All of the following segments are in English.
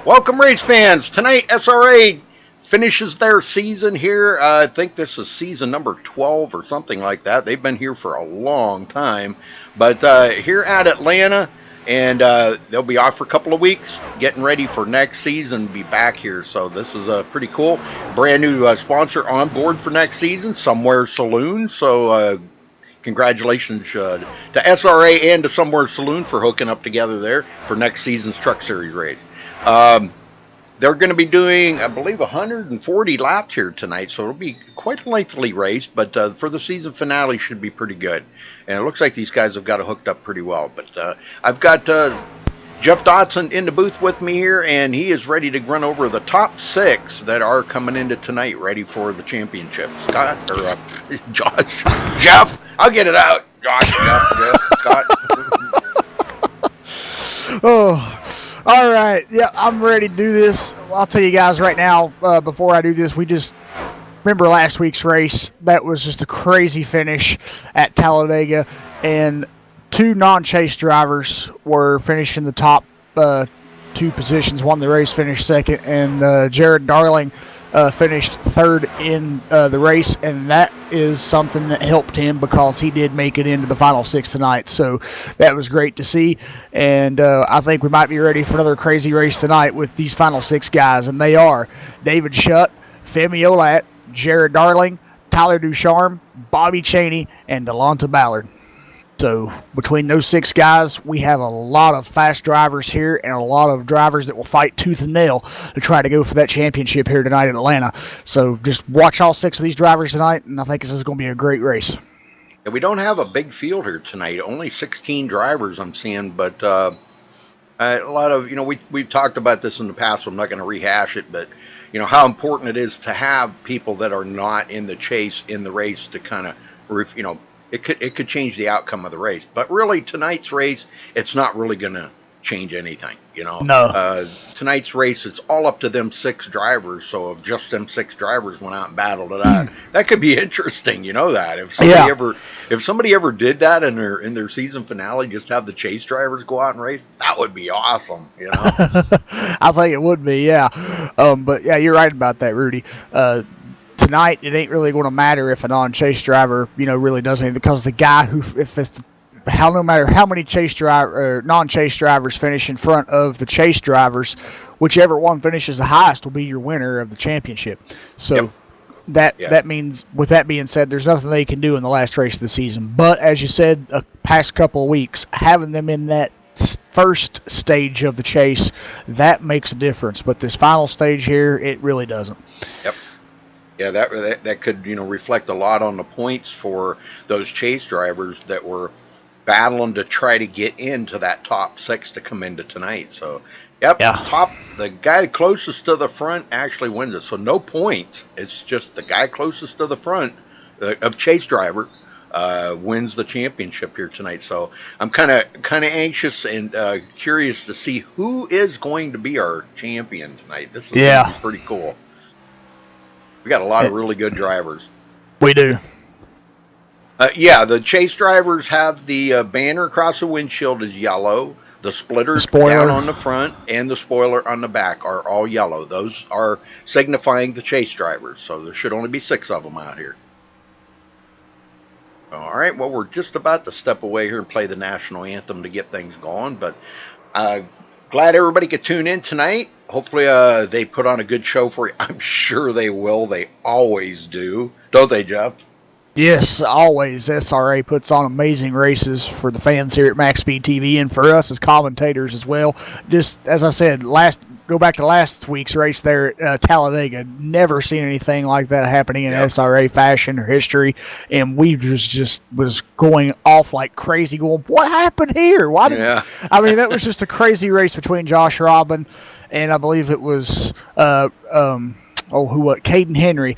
Welcome, race fans. Tonight, SRA finishes their season here. I think this is season number 12 or something like that. They've been here for a long time. But here at Atlanta, and they'll be off for a couple of weeks, getting ready for next season, be back here. So this is pretty cool. Brand new sponsor on board for next season, Somewhere Saloon. So congratulations to SRA and to Somewhere Saloon for hooking up together there for next season's Truck Series race. They're going to be doing, I believe, 140 laps here tonight, so it'll be quite a lengthy race, but for the season finale should be pretty good. And it looks like these guys have got it hooked up pretty well. But I've got Jeff Dotson in the booth with me here, and he is ready to run over the top 6 that are coming into tonight, ready for the championship. Scott, or Josh, Jeff, I'll get it out. Josh, Jeff, Scott. Oh, all right. Yeah, I'm ready to do this. I'll tell you guys right now, before I do this, we just remember last week's race. That was just a crazy finish at Talladega, and two non-chase drivers were finishing the top two positions. Won the race, finished second, and Jared Darling finished third in the race, and that is something that helped him because he did make it into the final six tonight. So that was great to see, and I think we might be ready for another crazy race tonight with these final six guys, and they are David Shutt, Femi Olat, Jared Darling, Tyler Ducharme, Bobby Chaney, and Delonta Ballard. So between those six guys, we have a lot of fast drivers here and a lot of drivers that will fight tooth and nail to try to go for that championship here tonight in Atlanta. So just watch all six of these drivers tonight, and I think this is going to be a great race. Yeah, we don't have a big field here tonight. Only 16 drivers I'm seeing, but a lot of, we've talked about this in the past, so I'm not going to rehash it, but, how important it is to have people that are not in the chase in the race to kind of, it could change the outcome of the race. But really, tonight's race, it's not really going to change anything, No. Tonight's race, it's all up to them six drivers. So if just them six drivers went out and battled it out, that could be interesting, that. If somebody ever did that in their season finale, just have the chase drivers go out and race, that would be awesome, I think it would be, yeah. But yeah, you're right about that, Rudy. Tonight, it ain't really going to matter if a non-chase driver, really does anything, because the guy no matter how many non-chase drivers finish in front of the chase drivers, whichever one finishes the highest will be your winner of the championship. So that means, with that being said, there's nothing they can do in the last race of the season. But as you said, the past couple of weeks, having them in that first stage of the chase, that makes a difference. But this final stage here, it really doesn't. Yep. Yeah, that could reflect a lot on the points for those chase drivers that were battling to try to get into that top six to come into tonight. So, the guy closest to the front actually wins it. So no points. It's just the guy closest to the front of chase driver wins the championship here tonight. So I'm kind of anxious and curious to see who is going to be our champion tonight. This is going to be pretty cool. We got a lot of really good drivers. We do. The chase drivers have the banner across the windshield is yellow. The splitters down on the front and the spoiler on the back are all yellow. Those are signifying the chase drivers. So there should only be 6 of them out here. All right, well, we're just about to step away here and play the national anthem to get things going. But glad everybody could tune in tonight. Hopefully they put on a good show for you. I'm sure they will. They always do. Don't they, Jeff? Yes, always. SRA puts on amazing races for the fans here at MaxSpeedTV and for us as commentators as well. Just as I said, go back to last week's race there at Talladega. Never seen anything like that happening in SRA fashion or history, and we just was going off like crazy, going, "What happened here? I mean, that was just a crazy race between Josh Robin and I believe it was Caden Henry.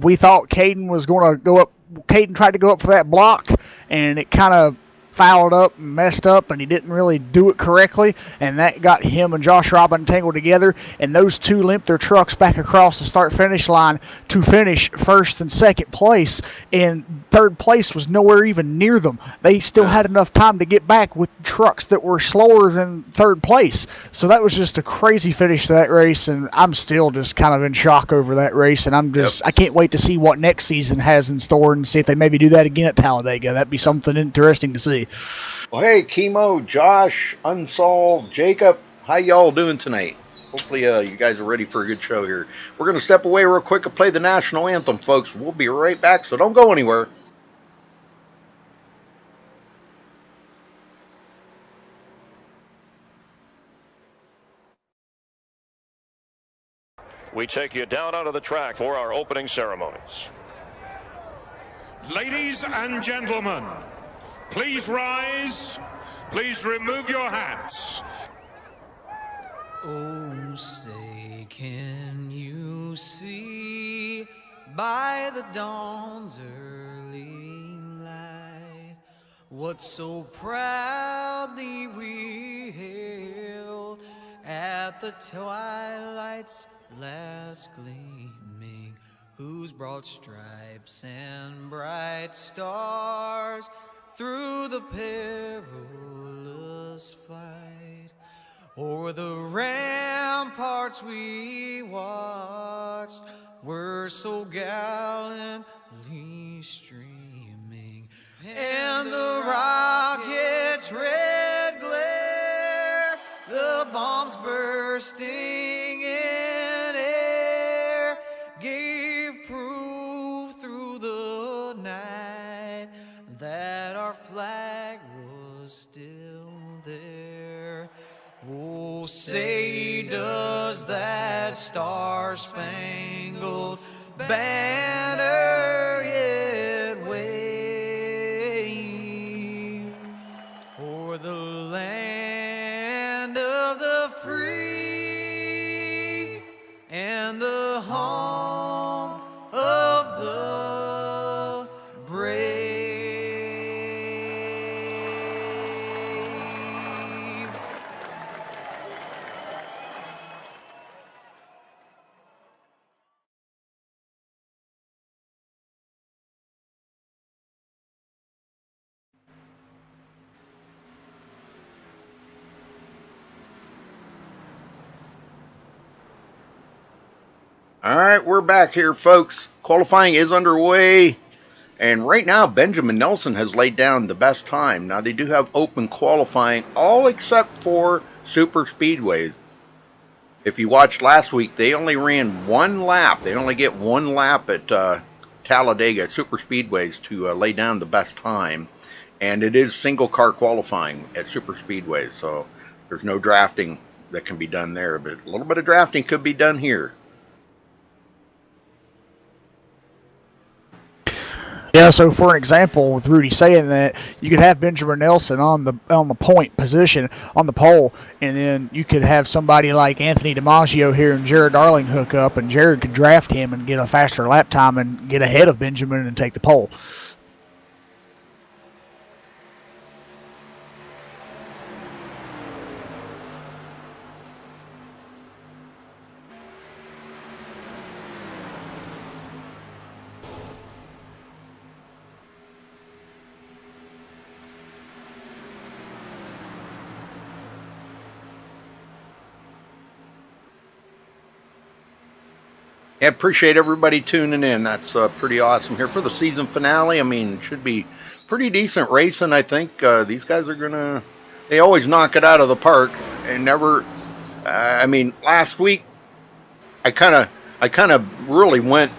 We thought Caden was going to go up. Caden tried to go up for that block, and it kind of fouled up and messed up, and he didn't really do it correctly, and that got him and Josh Robin tangled together, and those two limped their trucks back across the start-finish line to finish first and second place, and third place was nowhere even near them. They still had enough time to get back with trucks that were slower than third place, so that was just a crazy finish to that race, and I'm still just kind of in shock over that race, and I can't wait to see what next season has in store and see if they maybe do that again at Talladega. That'd be something interesting to see. Well, hey, Chemo, Josh, Unsolved, Jacob, how y'all doing tonight? Hopefully you guys are ready for a good show here. We're going to step away real quick and play the national anthem, folks. We'll be right back, so don't go anywhere. We take you down onto the track for our opening ceremonies. Ladies and gentlemen, please rise. Please remove your hats. Oh, say, can you see by the dawn's early light what so proudly we hailed the twilight's last gleaming, whose broad stripes and bright stars through the perilous flight o'er the ramparts we watched were so gallantly streaming, and the rocket's red glare, the bombs bursting in air, gave proof through the night that our flag was still there. Oh, say does that star-spangled banner yet wave o'er the land of the free and the home of the brave? All right, we're back here, folks. Qualifying is underway. And right now, Benjamin Nelson has laid down the best time. Now, they do have open qualifying, all except for super speedways. If you watched last week, they only ran one lap. They only get one lap at Talladega super speedways to lay down the best time. And it is single car qualifying at super speedways, so there's no drafting that can be done there. But a little bit of drafting could be done here. Yeah, so for an example, with Rudy saying that, you could have Benjamin Nelson on the point position on the pole, and then you could have somebody like Anthony DiMaggio here and Jared Darling hook up, and Jared could draft him and get a faster lap time and get ahead of Benjamin and take the pole. I appreciate everybody tuning in. That's pretty awesome here for the season finale. I mean, it should be pretty decent racing. I think these guys are gonna. They always knock it out of the park, and never. I mean, last week, I kind of really went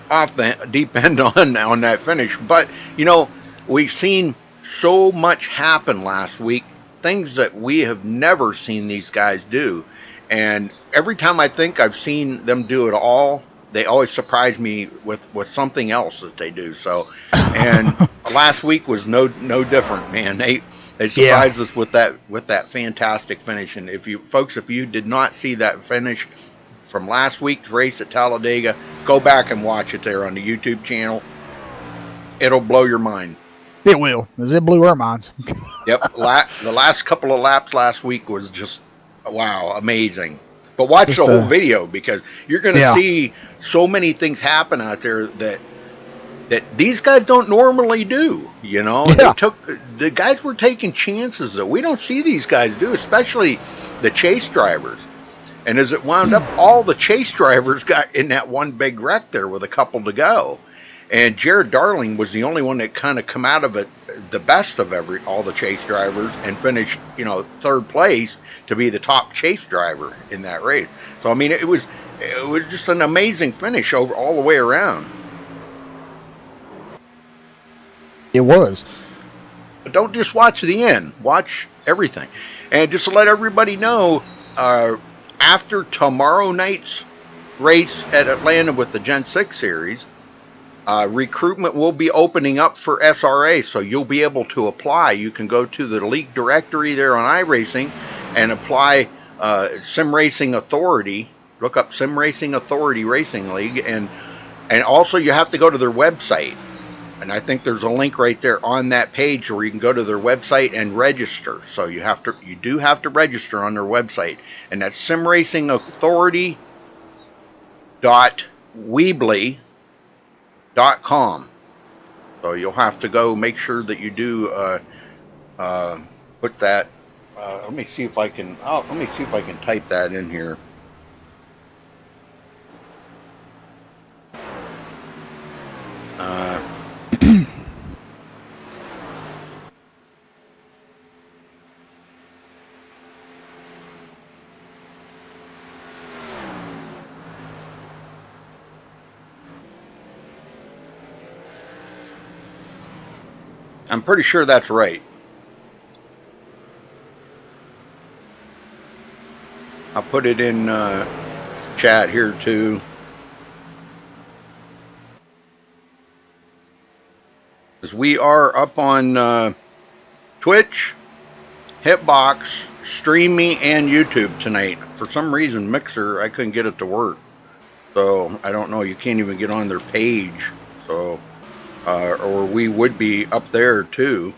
off the deep end on that finish. But you know, we've seen so much happen last week. Things that we have never seen these guys do, and every time I think I've seen them do it all, they always surprise me with something else that they do. So, and last week was no different, man. They surprised us with that fantastic finish. And if you did not see that finish from last week's race at Talladega, go back and watch it there on the YouTube channel. It'll blow your mind. It will, because it blew our minds. Yep, the last couple of laps last week was just wow, amazing. But watch the whole video, because you're going to see so many things happen out there that these guys don't normally do. You know, the guys were taking chances that we don't see these guys do, especially the chase drivers. And as it wound up, all the chase drivers got in that one big wreck there with a couple to go. And Jared Darling was the only one that kind of come out of it the best of all the chase drivers and finished, third place to be the top chase driver in that race. So I mean, it was just an amazing finish all the way around. It was. But don't just watch the end. Watch everything. And just to let everybody know, after tomorrow night's race at Atlanta with the Gen 6 Series, recruitment will be opening up for SRA, so you'll be able to apply. You can go to the league directory there on iRacing and apply Sim Racing Authority. Look up Sim Racing Authority Racing League, and also you have to go to their website. And I think there's a link right there on that page where you can go to their website and register. So you do have to register on their website, and that's simracingauthority.weebly.com. So you'll have to go make sure that you do put that. Let me see if I can. Let me see if I can type that in here. I'm pretty sure that's right. I'll put it in chat here too. Because we are up on Twitch, Hitbox, Stream Me, and YouTube tonight. For some reason, Mixer, I couldn't get it to work. So, I don't know, you can't even get on their page. So, or we would be up there too.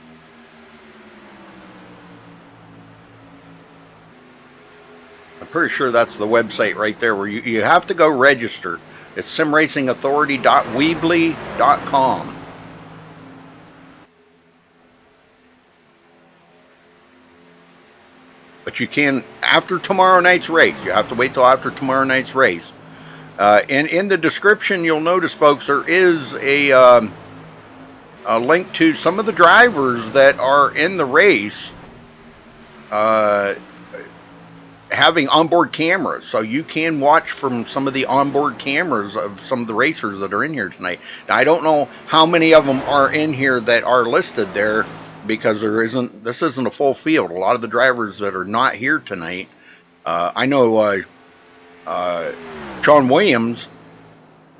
I'm pretty sure that's the website right there where you have to go register. It's simracingauthority.weebly.com. But you can, after tomorrow night's race, you have to wait till after tomorrow night's race. And in the description, you'll notice, folks, there is a link to some of the drivers that are in the race having onboard cameras. So you can watch from some of the onboard cameras of some of the racers that are in here tonight. Now, I don't know how many of them are in here that are listed there, because this isn't a full field. A lot of the drivers that are not here tonight, I know Sean Williams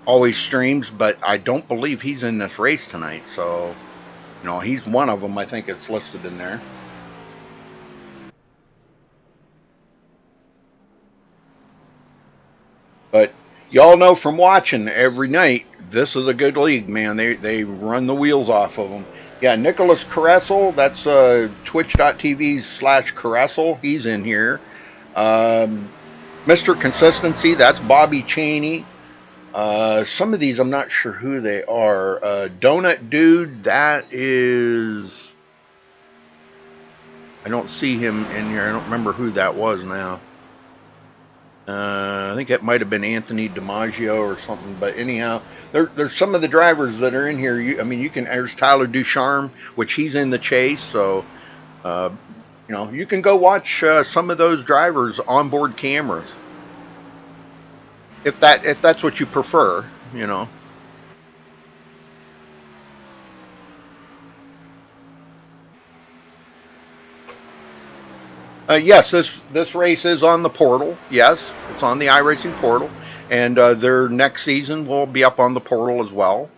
always streams, but I don't believe he's in this race tonight. So, you know, he's one of them. I think it's listed in there. But y'all know from watching every night, this is a good league, man. They run the wheels off of them. Yeah, Nicholas Caressel, that's twitch.tv/Caressel. He's in here. Mr. Consistency, that's Bobby Cheney. Some of these I'm not sure who they are. Donut Dude, that is... I don't see him in here. I don't remember who that was now. I think it might have been Anthony DiMaggio or something. But anyhow, there's some of the drivers that are in here. There's Tyler Ducharme, which he's in the chase. So, you know, you can go watch some of those drivers onboard cameras. If that's what you prefer, you know. Yes, this race is on the portal. Yes, it's on the iRacing portal, and their next season will be up on the portal as well.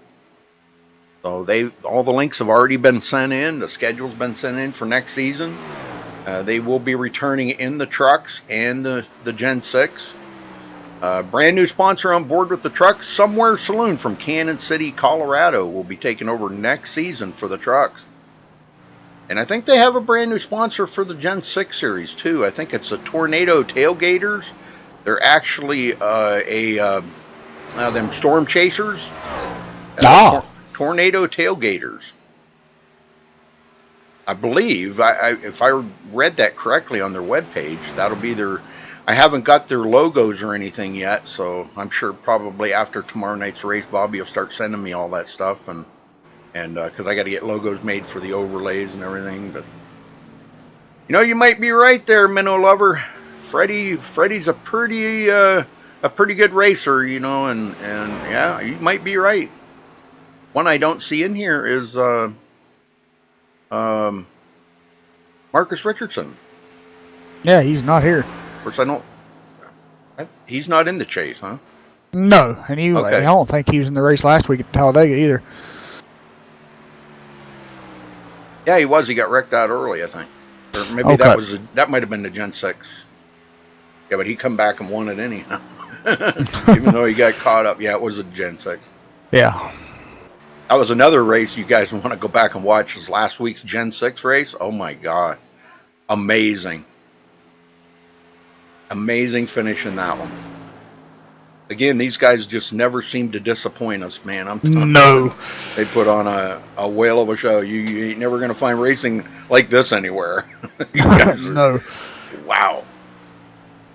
So all the links have already been sent in. The schedule's been sent in for next season. They will be returning in the trucks and the Gen 6. Brand new sponsor on board with the trucks, Somewhere Saloon from Cannon City, Colorado, will be taking over next season for the trucks. And I think they have a brand new sponsor for the Gen 6 series too. I think it's the Tornado Tailgaters. They're actually them Storm Chasers. Tornado Tailgaters. I believe, if I read that correctly on their webpage, that'll be their... I haven't got their logos or anything yet, so I'm sure probably after tomorrow night's race, Bobby will start sending me all that stuff, and because I got to get logos made for the overlays and everything. But you know, you might be right there, Minnow Lover. Freddie's a pretty good racer, you know, and yeah, you might be right. One I don't see in here is Marcus Richardson. Yeah, he's not here. Of course, he's not in the chase, huh? No, and Okay. I don't think he was in the race last week at Talladega either. Yeah, he was. He got wrecked out early, I think. Or maybe Okay. that might have been the Gen 6. Yeah, but he come back and won it anyhow. Even though he got caught up. Yeah, it was a Gen 6. Yeah. That was another race you guys want to go back and watch. Is last week's Gen 6 race. Oh my God. Amazing. Amazing finish in that one. Again, these guys just never seem to disappoint us, man. I'm telling you, they put on a whale of a show. You ain't never going to find racing like this anywhere. You guys are, No. wow.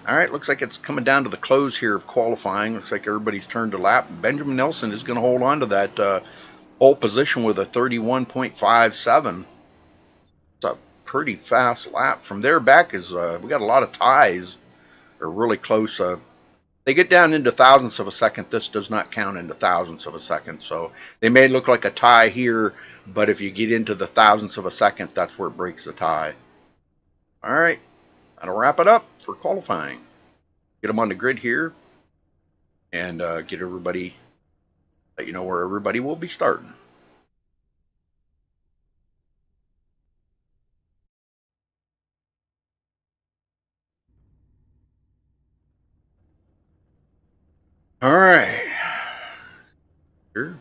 All right, looks like it's coming down to the close here of qualifying. Looks like everybody's turned a lap. Benjamin Nelson is going to hold on to that pole position with a 31.57. It's a pretty fast lap. From there back is we got a lot of ties. Are really close. They get down into thousandths of a second. This does not count into thousandths of a second. So they may look like a tie here, but if you get into the thousandths of a second, that's where it breaks the tie. All right, that'll wrap it up for qualifying. Get them on the grid here and get everybody, let you know where everybody will be starting. All right. Sure.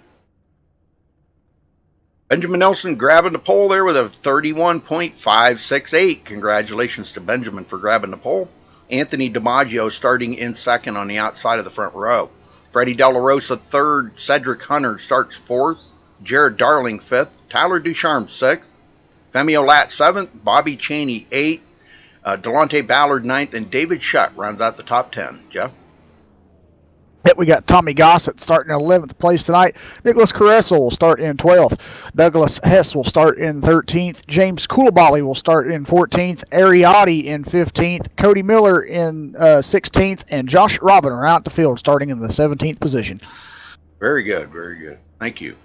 Benjamin Nelson grabbing the pole there with a 31.568. Congratulations to Benjamin for grabbing the pole. Anthony DiMaggio starting in second on the outside of the front row. Freddie De La Rosa third. Cedric Hunter starts fourth. Jared Darling fifth. Tyler Ducharme sixth. Femi Olat seventh. Bobby Chaney eighth. Delonte Ballard ninth. And David Shutt rounds out the top 10. Jeff? Yep, we got Tommy Gossett starting in 11th place tonight. Nicholas Caressel will start in 12th. Douglas Hess will start in 13th. James Koulibaly will start in 14th. Ariati in 15th. Cody Miller in 16th. And Josh Robin are out the field starting in the 17th position. Very good, very good. Thank you.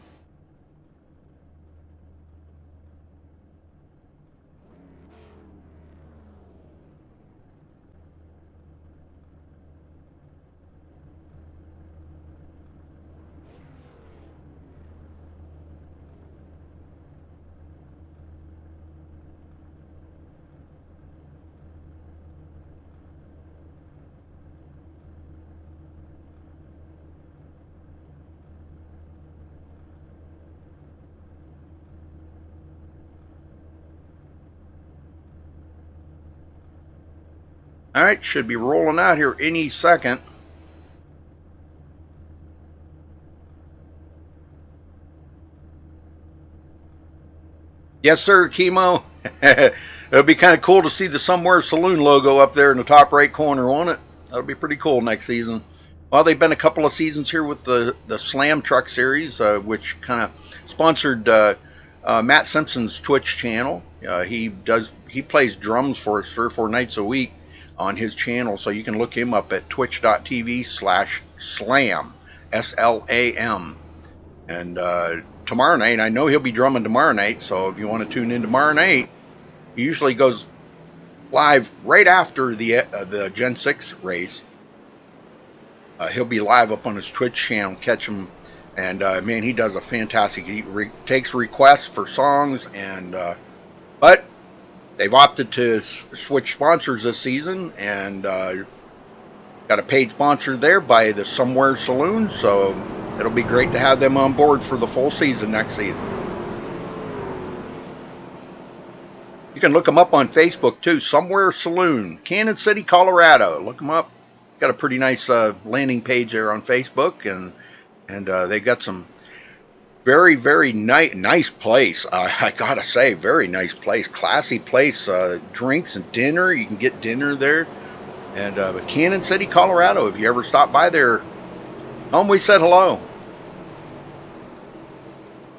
All right, should be rolling out here any second. Yes, sir, Chemo. It'll be kind of cool to see the Somewhere Saloon logo up there in the top right corner, won't it? That'll be pretty cool next season. Well, they've been a couple of seasons here with the Slam Truck Series, which kind of sponsored Matt Simpson's Twitch channel. He plays drums for us 3 or 4 nights a week on his channel, so you can look him up at twitch.tv/slam, SLAM. And tomorrow night, I know he'll be drumming tomorrow night, so if you want to tune in tomorrow night, he usually goes live right after the Gen 6 race. He'll be live up on his Twitch channel, catch him, and man, he does a fantastic. He takes requests for songs, and but they've opted to switch sponsors this season, and got a paid sponsor there by the Somewhere Saloon, so it'll be great to have them on board for the full season next season. You can look them up on Facebook too, Somewhere Saloon, Cannon City, Colorado. Look them up. Got a pretty nice landing page there on Facebook, and they got some very, very nice place. I gotta say, very nice place, classy place. Drinks and dinner. You can get dinner there. And but Cannon City, Colorado. If you ever stop by there, tell them we said hello.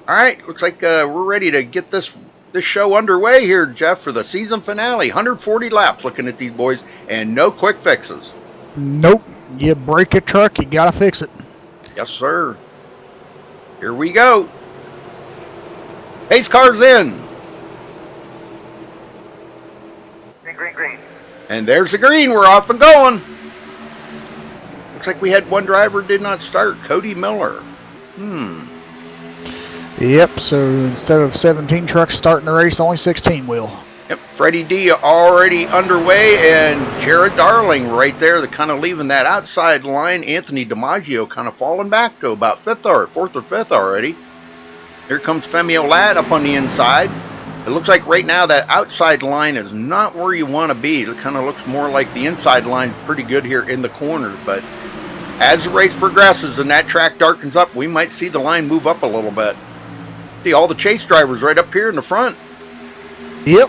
All right, looks like we're ready to get this show underway here, Jeff, for the season finale. 140 laps. Looking at these boys, and no quick fixes. Nope. You break a truck, you gotta fix it. Yes, sir. Here we go. Pace car's in. Green. And there's the green. We're off and going. Looks like we had one driver did not start. Cody Miller. Yep, so instead of 17 trucks starting the race, only 16 will. Yep, Freddie D already underway, and Jared Darling right there. They're kind of leaving that outside line. Anthony DiMaggio kind of falling back to about 4th or 5th already. Here comes Femi Olat up on the inside. It looks like right now that outside line is not where you want to be. It kind of looks more like the inside line is pretty good here in the corners. But as the race progresses and that track darkens up, we might see the line move up a little bit. See all the chase drivers right up here in the front. Yep.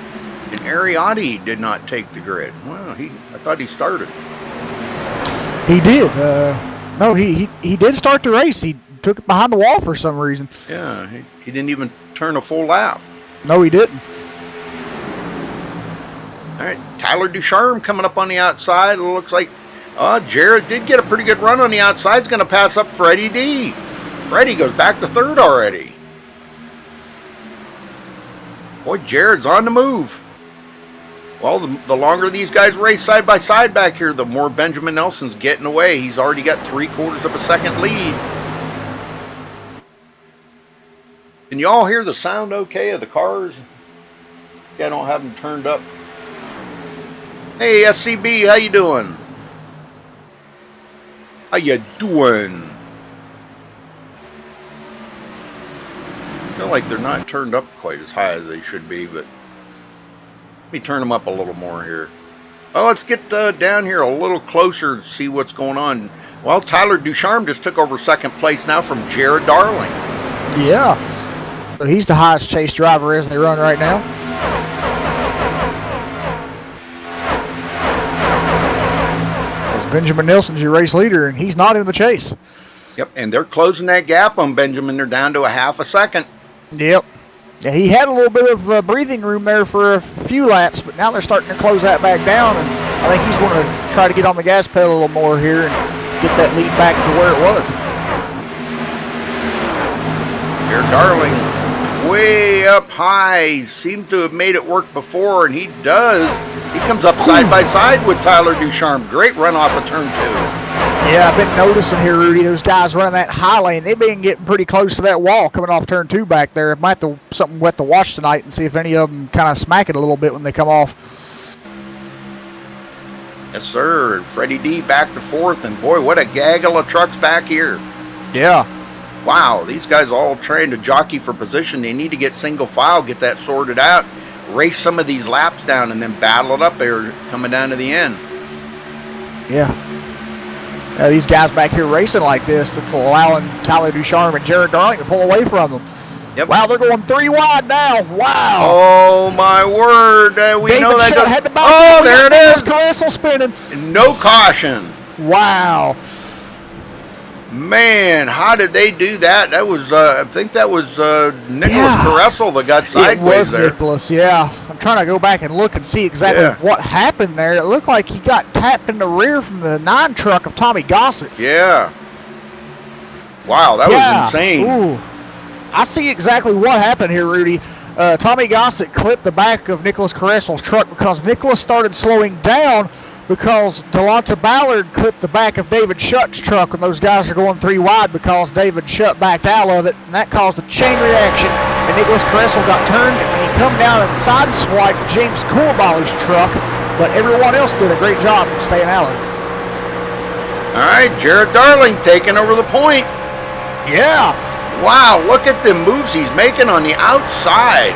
And Ariotti did not take the grid. Well, I thought he started. He did. No, he did start the race. He took it behind the wall for some reason. Yeah, he didn't even turn a full lap. No, he didn't. All right, Tyler Ducharme coming up on the outside. It looks like Jared did get a pretty good run on the outside. He's going to pass up Freddie D. Freddie goes back to third already. Boy, Jared's on the move. Well, the longer these guys race side by side back here, the more Benjamin Nelson's getting away. He's already got 3/4 of a second lead. Can you all hear the sound okay of the cars? Yeah, I don't have them turned up. Hey, SCB, how you doing? How you doing? I feel like they're not turned up quite as high as they should be, but let me turn them up a little more here. Oh, let's get down here a little closer to see what's going on. Well, Tyler Ducharme just took over second place now from Jared Darling. Yeah. So he's the highest chase driver as they run right now. As Benjamin Nelson's your race leader, and he's not in the chase. Yep, and they're closing that gap on Benjamin. They're down to a half a second. Yep. Yeah, he had a little bit of breathing room there for a few laps, but now they're starting to close that back down, and I think he's going to try to get on the gas pedal a little more here and get that lead back to where it was. Jared Darling way up high. Seems to have made it work before, and he does. He comes up side by side with Tyler Ducharme. Great run off of turn 2. Yeah, I've been noticing here, Rudy, those guys running that high lane, they've been getting pretty close to that wall coming off turn 2 back there. Might have to something wet to watch tonight and see if any of them kind of smack it a little bit when they come off. Yes, sir. Freddie D back to fourth, and boy, what a gaggle of trucks back here. Yeah. Wow, these guys are all trying to jockey for position. They need to get single file, get that sorted out, race some of these laps down, and then battle it up there coming down to the end. Yeah. These guys back here racing like this, it's allowing Tyler Ducharme and Jared Darling to pull away from them. Yep. Wow, they're going 3 wide now. Wow. Oh, my word. We David know that goes. had the ball. Oh, there it is. Caressel spinning. No caution. Wow. Man, how did they do that? That was, I think that was Nicholas Caressel that got sideways there. It was Nicholas, yeah. I'm trying to go back and look and see exactly what happened there. It looked like he got tapped in the rear from the 9 truck of Tommy Gossett. Yeah. Wow, that was insane. Ooh. I see exactly what happened here, Rudy. Tommy Gossett clipped the back of Nicholas Caressel's truck because Nicholas started slowing down because Delonta Ballard clipped the back of David Shutt's truck when those guys are going 3 wide because David Shutt backed out of it, and that caused a chain reaction, and Nicholas Caressel got turned, and he come down and sideswiped James Coolball's truck, but everyone else did a great job of staying out of it. All right, Jared Darling taking over the point. Yeah. Wow, look at the moves he's making on the outside.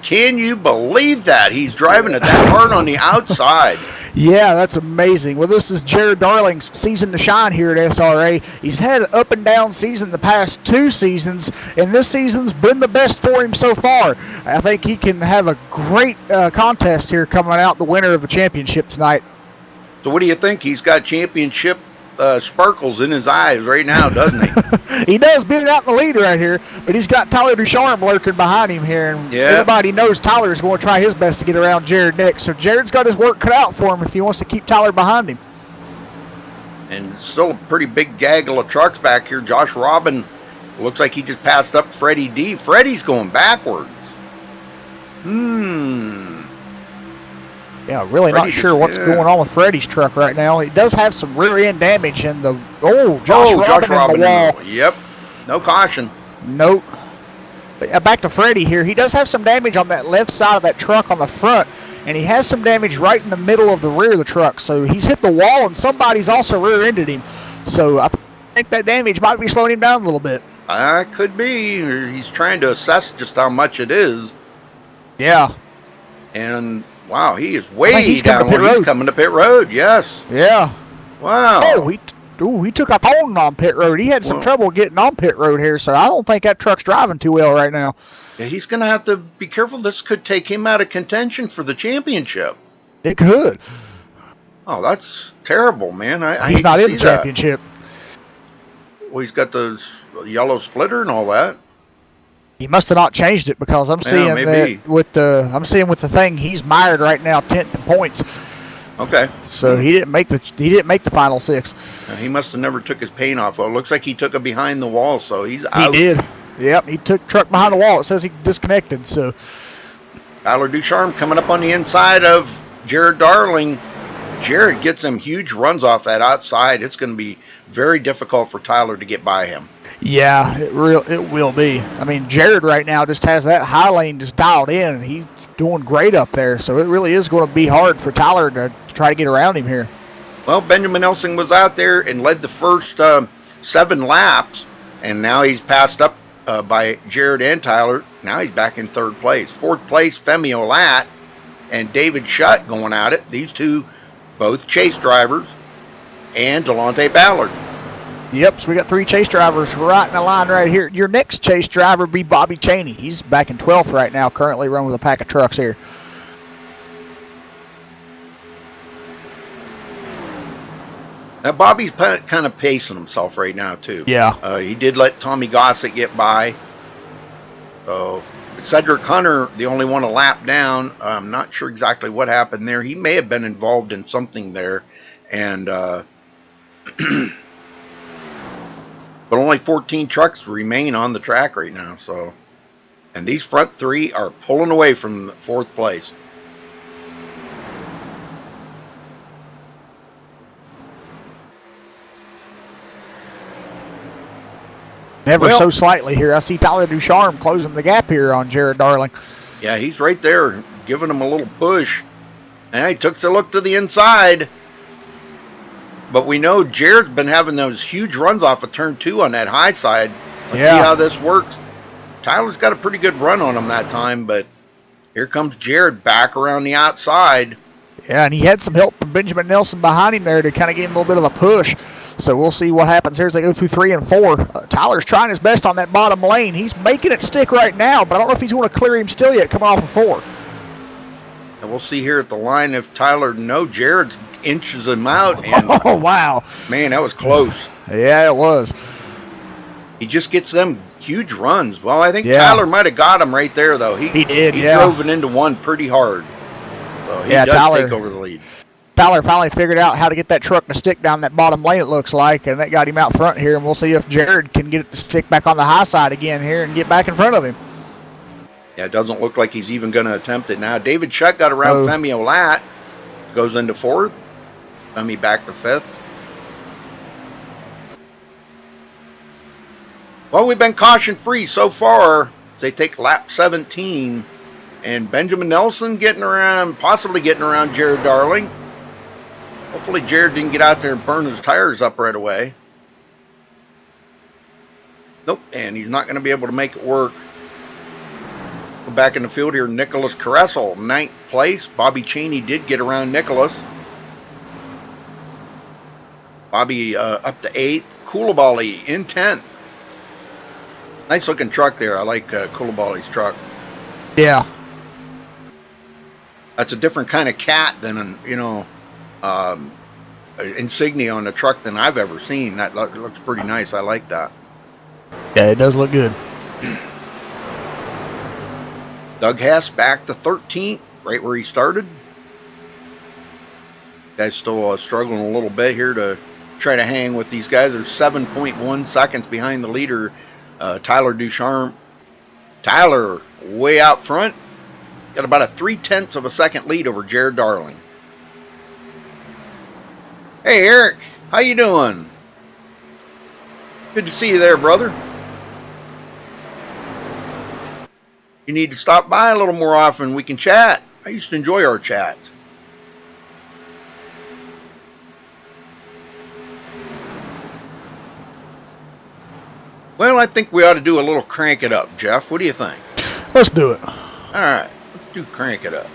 Can you believe that? He's driving it that hard on the outside. Yeah, that's amazing. Well, this is Jared Darling's season to shine here at SRA. He's had an up and down season the past 2 seasons, and this season's been the best for him so far. I think he can have a great contest here coming out the winner of the championship tonight. So what do you think? He's got championship sparkles in his eyes right now, doesn't he? He does, being out in the lead right here, but he's got Tyler Ducharme lurking behind him here, and everybody knows Tyler is going to try his best to get around Jared next, so Jared's got his work cut out for him if he wants to keep Tyler behind him. And still a pretty big gaggle of trucks back here. Josh Robin looks like he just passed up Freddie D. Freddie's going backwards. Yeah, really not sure what's going on with Freddie's truck right now. He does have some rear end damage in the Josh Robin in the wall. Yep, no caution. Nope. Back to Freddie here. He does have some damage on that left side of that truck on the front, and he has some damage right in the middle of the rear of the truck. So he's hit the wall, and somebody's also rear-ended him. So I think that damage might be slowing him down a little bit. Could be. He's trying to assess just how much it is. Yeah. And wow, he is I way think he's down. coming to pit He's road. coming to pit road. Yes. Yeah. Wow. Oh, he took a opponent on pit road. He had some trouble getting on pit road here, so I don't think that truck's driving too well right now. Yeah, he's going to have to be careful. This could take him out of contention for the championship. It could. Oh, that's terrible, man. I He's hate not to in see the championship. Well, he's got the yellow splitter and all that. He must have not changed it because I'm seeing maybe. that with the thing he's mired right now 10th in points. Okay. So he didn't make the final 6. He must have never took his paint off. Well, it looks like he took it behind the wall, so he's out. He did. Yep, he took truck behind the wall. It says he disconnected. So Tyler Ducharme coming up on the inside of Jared Darling. Jared gets him huge runs off that outside. It's going to be very difficult for Tyler to get by him. yeah, it will be. I mean, Jared right now just has that high lane just dialed in, and he's doing great up there. So it really is going to be hard for Tyler to try to get around him here. Well, Benjamin Nelson was out there and led the first 7 laps, and now he's passed up by Jared and Tyler. Now he's back in 3rd place. 4th place, Femi Olat and David Shutt going at it. These two, both chase drivers, and Delonte Ballard. Yep, so we got 3 chase drivers right in the line right here. Your next chase driver would be Bobby Cheney. He's back in 12th right now, currently running with a pack of trucks here. Now, Bobby's kind of pacing himself right now, too. Yeah. He did let Tommy Gossett get by. So, Cedric Hunter, the only one a lap down. I'm not sure exactly what happened there. He may have been involved in something there. And, but only 14 trucks remain on the track right now. So, and these front 3 are pulling away from 4th place. Ever so slightly here. I see Tyler Ducharme closing the gap here on Jared Darling. Yeah, he's right there giving him a little push. And he took a look to the inside. But we know Jared's been having those huge runs off of turn 2 on that high side. Let's see how this works. Tyler's got a pretty good run on him that time, but here comes Jared back around the outside. Yeah, and he had some help from Benjamin Nelson behind him there to kind of give him a little bit of a push. So we'll see what happens here as they go through 3 and 4. Tyler's trying his best on that bottom lane. He's making it stick right now, but I don't know if he's going to clear him still yet coming off of 4. And we'll see here at the line if Tyler, no, Jared inches him out. And oh, wow. Man, that was close. Yeah, it was. He just gets them huge runs. Well, I think Tyler might have got him right there, though. He did, He drove it into one pretty hard. So he does take over the lead. Tyler finally figured out how to get that truck to stick down that bottom lane, it looks like, and that got him out front here, and we'll see if Jared can get it to stick back on the high side again here and get back in front of him. Yeah, it doesn't look like he's even going to attempt it now. David Shutt got around Femi Olat, goes into 4th. Femi back to 5th. Well, we've been caution-free so far. They take lap 17, and Benjamin Nelson possibly getting around Jared Darling. Hopefully Jared didn't get out there and burn his tires up right away. Nope, and he's not going to be able to make it work. Go back in the field here, Nicholas Caressel, 9th place. Bobby Cheney did get around Nicholas. Bobby up to 8th. Koulibaly in 10th. Nice looking truck there. I like Koulibaly's truck. Yeah. That's a different kind of cat than, insignia on a truck than I've ever seen. That looks pretty nice. I like that. Yeah, it does look good. Doug Hess back to 13th, right where he started. Guys still struggling a little bit here to try to hang with these guys. They're 7.1 seconds behind the leader, Tyler Ducharme. Tyler way out front. Got about a 0.3 of a second lead over Jared Darling. Hey, Eric. How you doing? Good to see you there, brother. You need to stop by a little more often. We can chat. I used to enjoy our chats. Well, I think we ought to do a little crank it up, Jeff. What do you think? Let's do it. All right, let's do crank it up.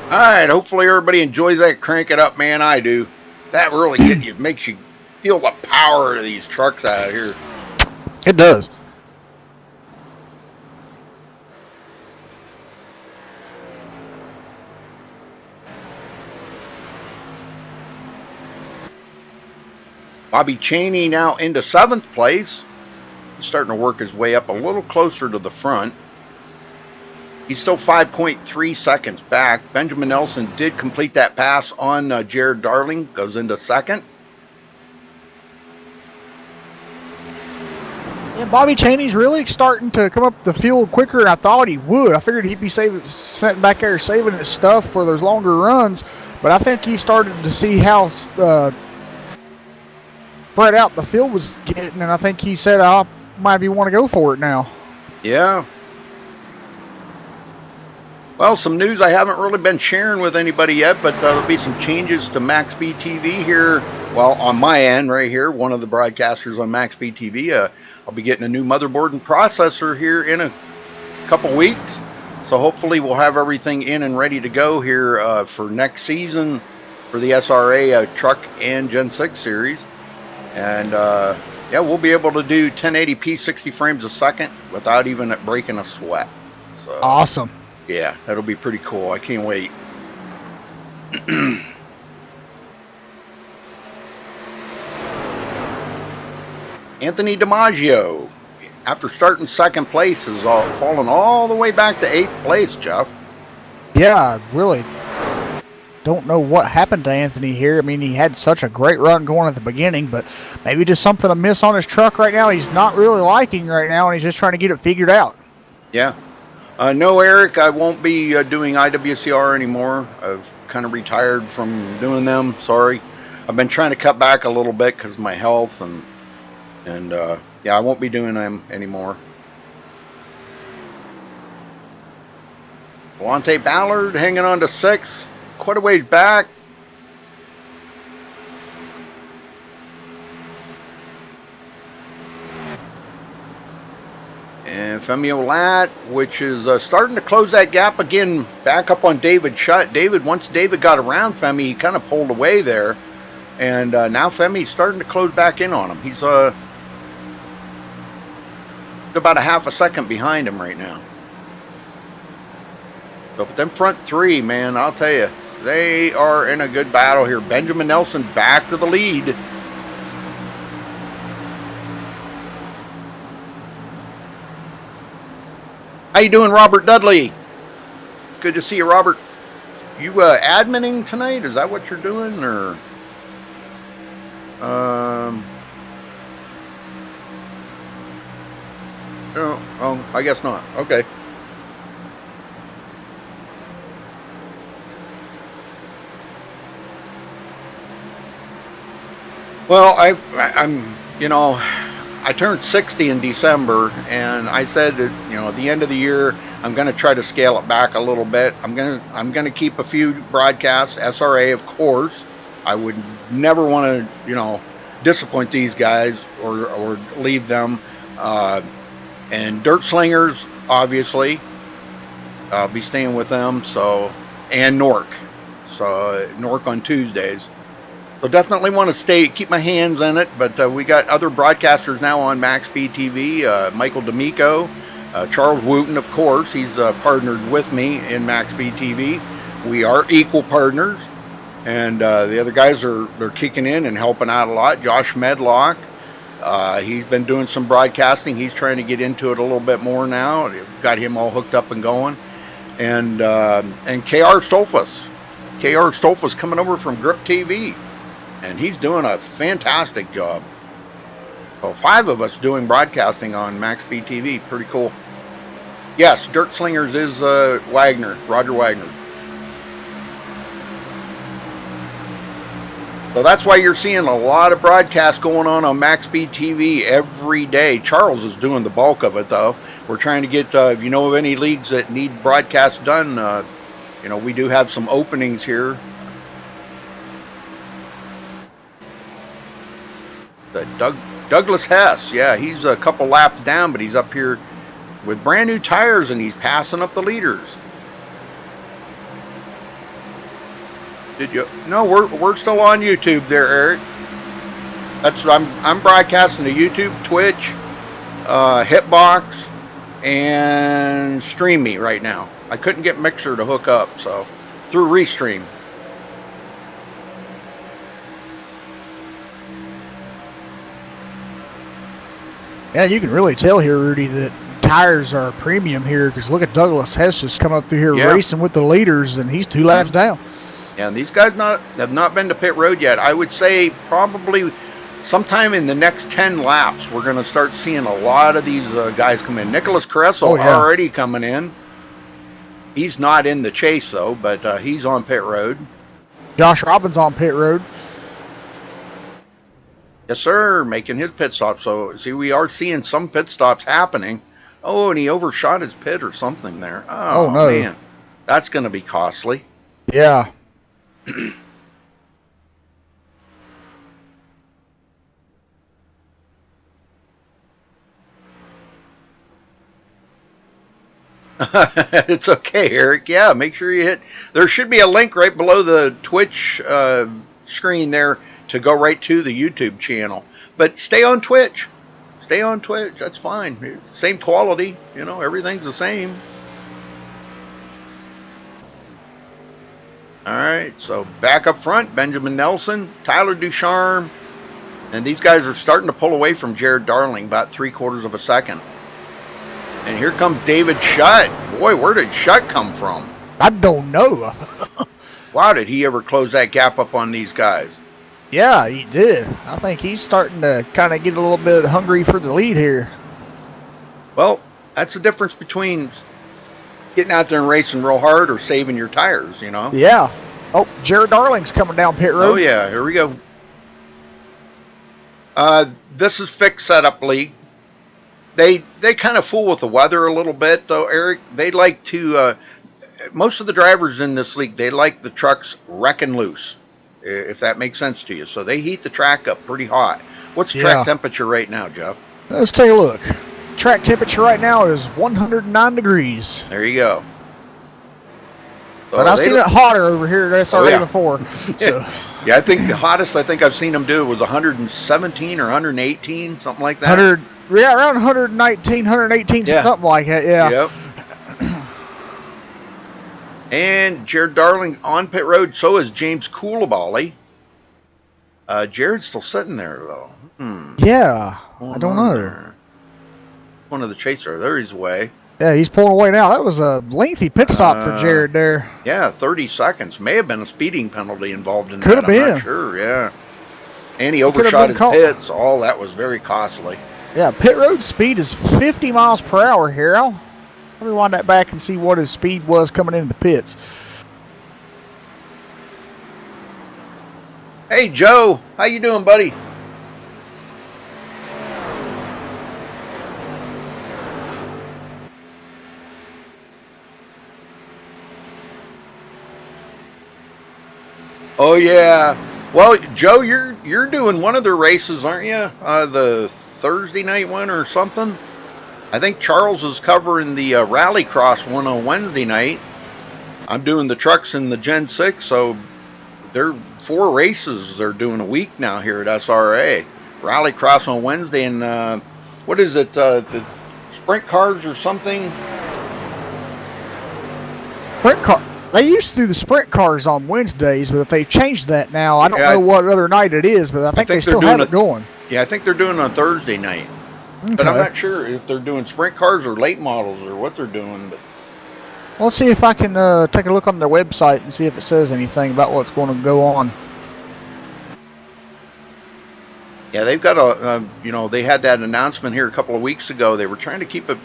All right, hopefully everybody enjoys that crank it up, man. I do. That really makes you feel the power of these trucks out here. It does. Bobby Cheney now into 7th place. He's starting to work his way up a little closer to the front. He's still 5.3 seconds back. Benjamin Nelson did complete that pass on Jared Darling. Goes into 2nd. Yeah, Bobby Cheney's really starting to come up the field quicker than I thought he would. I figured he'd be sitting back there saving his stuff for those longer runs, but I think he started to see how spread out the field was getting, and I think he said, I might want to go for it now. Yeah. Well, some news I haven't really been sharing with anybody yet, but there'll be some changes to MaxSpeedTV here. Well, on my end right here, one of the broadcasters on MaxSpeedTV, I'll be getting a new motherboard and processor here in a couple weeks. So hopefully we'll have everything in and ready to go here for next season for the SRA truck and Gen 6 series. And yeah, we'll be able to do 1080p 60 frames a second without even breaking a sweat. So, awesome. Yeah, that'll be pretty cool. I can't wait. Anthony DiMaggio, after starting 2nd place, is fallen all the way back to 8th place, Jeff. Yeah, I really don't know what happened to Anthony here. I mean, he had such a great run going at the beginning, but maybe just something amiss on his truck right now. He's not really liking right now, and he's just trying to get it figured out. Yeah. No, Eric, I won't be doing IWCR anymore. I've kind of retired from doing them. Sorry. I've been trying to cut back a little bit because of my health, and yeah, I won't be doing them anymore. Delonte Ballard hanging on to 6th, quite a ways back. And Femi Olat, which is starting to close that gap again, back up on David Shutt. Once David got around Femi, he kind of pulled away there. And now Femi's starting to close back in on him. He's about a half a second behind him right now. So, but them front 3, man, I'll tell you, they are in a good battle here. Benjamin Nelson back to the lead. How you doing, Robert Dudley? Good to see you, Robert. You adminning tonight? Is that what you're doing, or? Oh, I guess not. Okay. Well, I'm, you know, I turned 60 in December, and I said, at the end of the year, I'm going to try to scale it back a little bit. I'm going to keep a few broadcasts, SRA, of course. I would never want to, disappoint these guys or leave them. And Dirt Slingers, obviously, I'll be staying with them. So, and Nork. So Nork on Tuesdays. So definitely want to keep my hands in it, but we got other broadcasters now on MaxSpeedTV. Michael D'Amico, Charles Wooten, of course. He's partnered with me in MaxSpeedTV. We are equal partners, and the other guys they're kicking in and helping out a lot. Josh Medlock, he's been doing some broadcasting. He's trying to get into it a little bit more now. Got him all hooked up and going, and KR Stolfus. KR Stolfus coming over from Grip TV. And he's doing a fantastic job. So 5 of us doing broadcasting on MaxSpeedTV. Pretty cool. Yes, Dirt Slingers is Wagner, Roger Wagner. So that's why you're seeing a lot of broadcasts going on MaxSpeedTV every day. Charles is doing the bulk of it, though. We're trying to get, if you know of any leagues that need broadcasts done, we do have some openings here. Douglas Hess, yeah, he's a couple laps down, but he's up here with brand new tires and he's passing up the leaders. Did you? No, we're still on YouTube there, Eric. That's I'm broadcasting to YouTube, Twitch, Hitbox, and Stream Me right now. I couldn't get Mixer to hook up, so through Restream. Yeah, you can really tell here, Rudy, that tires are premium here, because look at Douglas Hess just come up through here racing with the leaders, and he's 2 laps down. Yeah, and these guys have not been to pit road yet. I would say probably sometime in the next 10 laps, we're going to start seeing a lot of these guys come in. Nicholas Caressel already coming in. He's not in the chase, though, but he's on pit road. Josh Robbins on pit road. Yes, sir, making his pit stop. So, see, we are seeing some pit stops happening. Oh, and he overshot his pit or something there. Oh no. Man. That's going to be costly. Yeah. It's okay, Eric. Yeah, make sure you hit. There should be a link right below the Twitch screen there to go right to the YouTube channel. But stay on Twitch. Stay on Twitch. That's fine. Same quality. Everything's the same. All right. So back up front, Benjamin Nelson, Tyler Ducharme. And these guys are starting to pull away from Jared Darling about 3/4 of a second. And here comes David Shutt. Boy, where did Shutt come from? I don't know. Wow, did he ever close that gap up on these guys? Yeah, he did. I think he's starting to kind of get a little bit hungry for the lead here. Well, that's the difference between getting out there and racing real hard or saving your tires, Yeah. Oh, Jared Darling's coming down pit road. Oh, yeah. Here we go. This is Fixed Setup League. They kind of fool with the weather a little bit, though, Eric. They like to... most of the drivers in this league, they like the trucks wrecking loose, if that makes sense to you. So they heat the track up pretty hot. What's track temperature right now, Jeff? Let's take a look. Track temperature right now is 109 degrees. There you go. So but I've seen it hotter over here at SRA before. So. Yeah, I think the hottest I've seen them do was 117 or 118, something like that. Around 119, 118, something like that, yeah. Yep. And Jared Darling's on pit road. So is James Coulibaly. Jared's still sitting there, though. Yeah, I don't know. One of the chaser. There he's away. Yeah, he's pulling away now. That was a lengthy pit stop for Jared there. Yeah, 30 seconds. May have been a speeding penalty involved in Could that. have been. I'm not sure, yeah. And he overshot his pits. All that was very costly. Yeah, pit road speed is 50 miles per hour here. Let me rewind that back and see what his speed was coming into the pits. Hey, Joe. How you doing, buddy? Oh, yeah. Well, Joe, you're doing one of their races, aren't you? The Thursday night one or something? I think Charles is covering the Rallycross one on Wednesday night. I'm doing the trucks in the Gen 6, so they're 4 races they're doing a week now here at SRA. Rallycross on Wednesday, and what is it, the sprint cars or something? Sprint car. They used to do the sprint cars on Wednesdays, but if they've changed that now, I don't know what other night it is, but I think they still have it going. Yeah, I think they're doing it on Thursday night. Okay. But I'm not sure if they're doing sprint cars or late models or what they're doing. But let's see if I can take a look on their website and see if it says anything about what's going to go on. Yeah, they've got a, they had that announcement here a couple of weeks ago. They were trying to keep it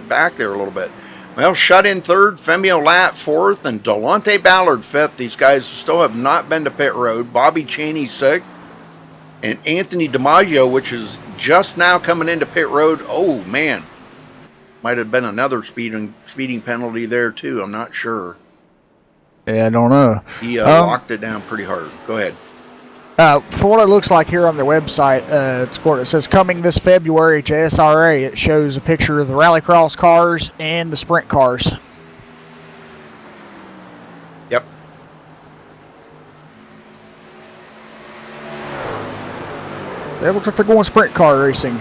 back there a little bit. Well, shut in 3rd, Femio Lat 4th, and Delonte Ballard 5th. These guys still have not been to pit road. Bobby Cheney 6th. And Anthony DiMaggio, which is just now coming into pit road. Oh, man. Might have been another speeding penalty there, too. I'm not sure. Yeah, I don't know. He locked it down pretty hard. Go ahead. For what it looks like here on their website, it says coming this February to SRA. It shows a picture of the Rallycross cars and the sprint cars. Yep. It looks like they're going sprint car racing.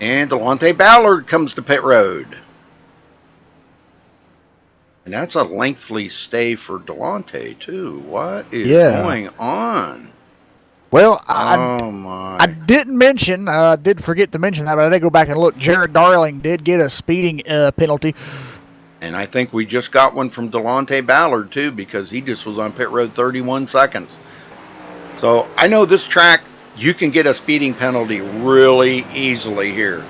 And Delonte Ballard comes to pit road. And that's a lengthy stay for Delonte, too. What is going on? Well, I didn't mention, did forget to mention that, but I did go back and look. Jared Darling did get a speeding penalty. And I think we just got one from Delonte Ballard, too, because he just was on pit road 31 seconds. So I know this track, you can get a speeding penalty really easily here.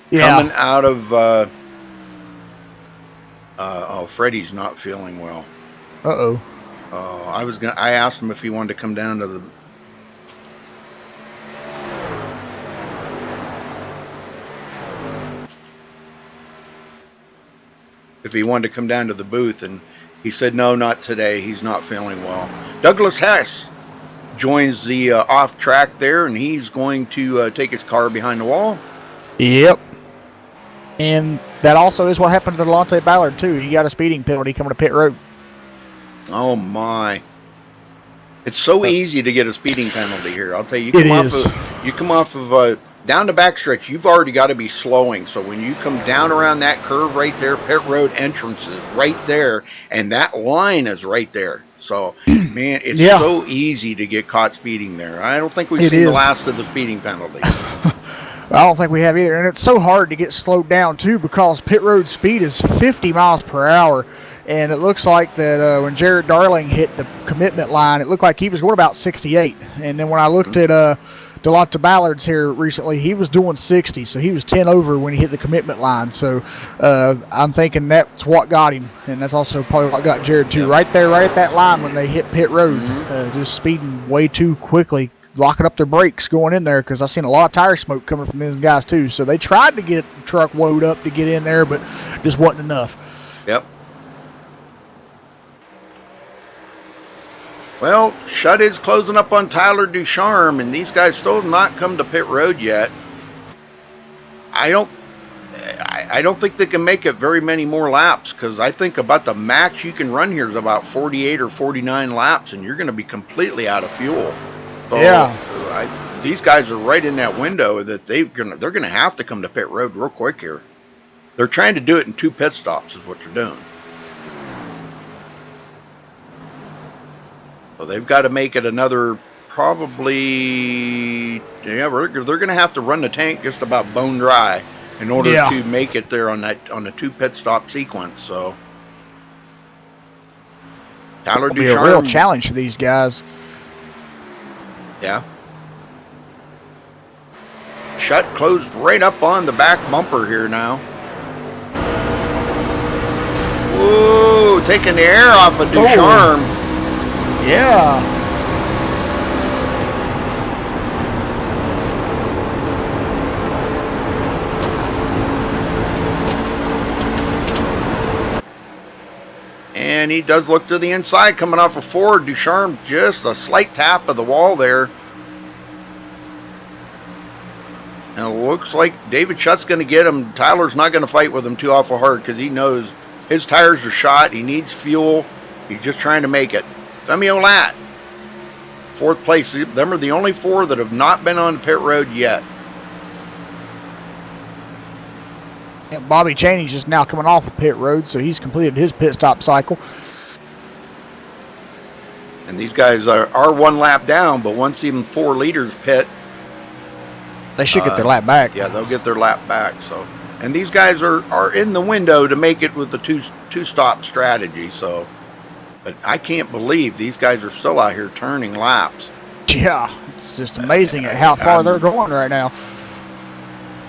Yeah. Coming out of, Freddie's not feeling well. Uh-oh. I asked him if he wanted to come down to the, booth, and he said, no, not today. He's not feeling well. Douglas Hess joins the off track there, and he's going to take his car behind the wall. Yep. And that also is what happened to Delonte Ballard, too. He got a speeding penalty coming to pit road. Oh, my. It's so easy to get a speeding penalty here. I'll tell you, you come off of down the backstretch, you've already got to be slowing. So when you come down around that curve right there, pit road entrance is right there, and that line is right there. So, man, it's so easy to get caught speeding there. I don't think we've seen the last of the speeding penalty. I don't think we have either. And it's so hard to get slowed down, too, because pit road speed is 50 miles per hour. And it looks like that when Jared Darling hit the commitment line, it looked like he was going about 68. And then when I looked at Delonte Ballard's here recently, he was doing 60. So he was 10 over when he hit the commitment line. So I'm thinking that's what got him. And that's also probably what got Jared, too. Yep. Right there, right at that line when they hit pit road, just speeding way too quickly, locking up their brakes going in there, because I've seen a lot of tire smoke coming from these guys, too. So they tried to get the truck woed up to get in there, but just wasn't enough. Yep. Well, Shut is closing up on Tyler Ducharme, and these guys still have not come to pit road yet. I don't think they can make it very many more laps, because I think about the max you can run here is about 48 or 49 laps, and you're going to be completely out of fuel. So, these guys are right in that window that they're gonna have to come to pit road real quick here. They're trying to do it in 2 pit stops is what they're doing. So they've got to make it another probably, yeah, they're going to have to run the tank just about bone dry in order to make it there on the 2 pit stop sequence. So Tyler It'll be a real challenge for these guys. Yeah. Shutt closed right up on the back bumper here now. Whoa, taking the air off of Ducharme. Yeah. And he does look to the inside coming off of 4. Ducharme just a slight tap of the wall there. And it looks like David Shutt's going to get him. Tyler's not going to fight with him too awful hard because he knows his tires are shot. He needs fuel. He's just trying to make it. Femi Olat, 4th place. Them are the only 4 that have not been on pit road yet. And Bobby Chaney's just now coming off of pit road, so he's completed his pit stop cycle. And these guys are 1 lap down, but once even 4 leaders pit, they should get their lap back. Yeah, they'll get their lap back. So, and these guys are in the window to make it with the two stop strategy. So, but I can't believe these guys are still out here turning laps. Yeah, it's just amazing at how far they're going right now.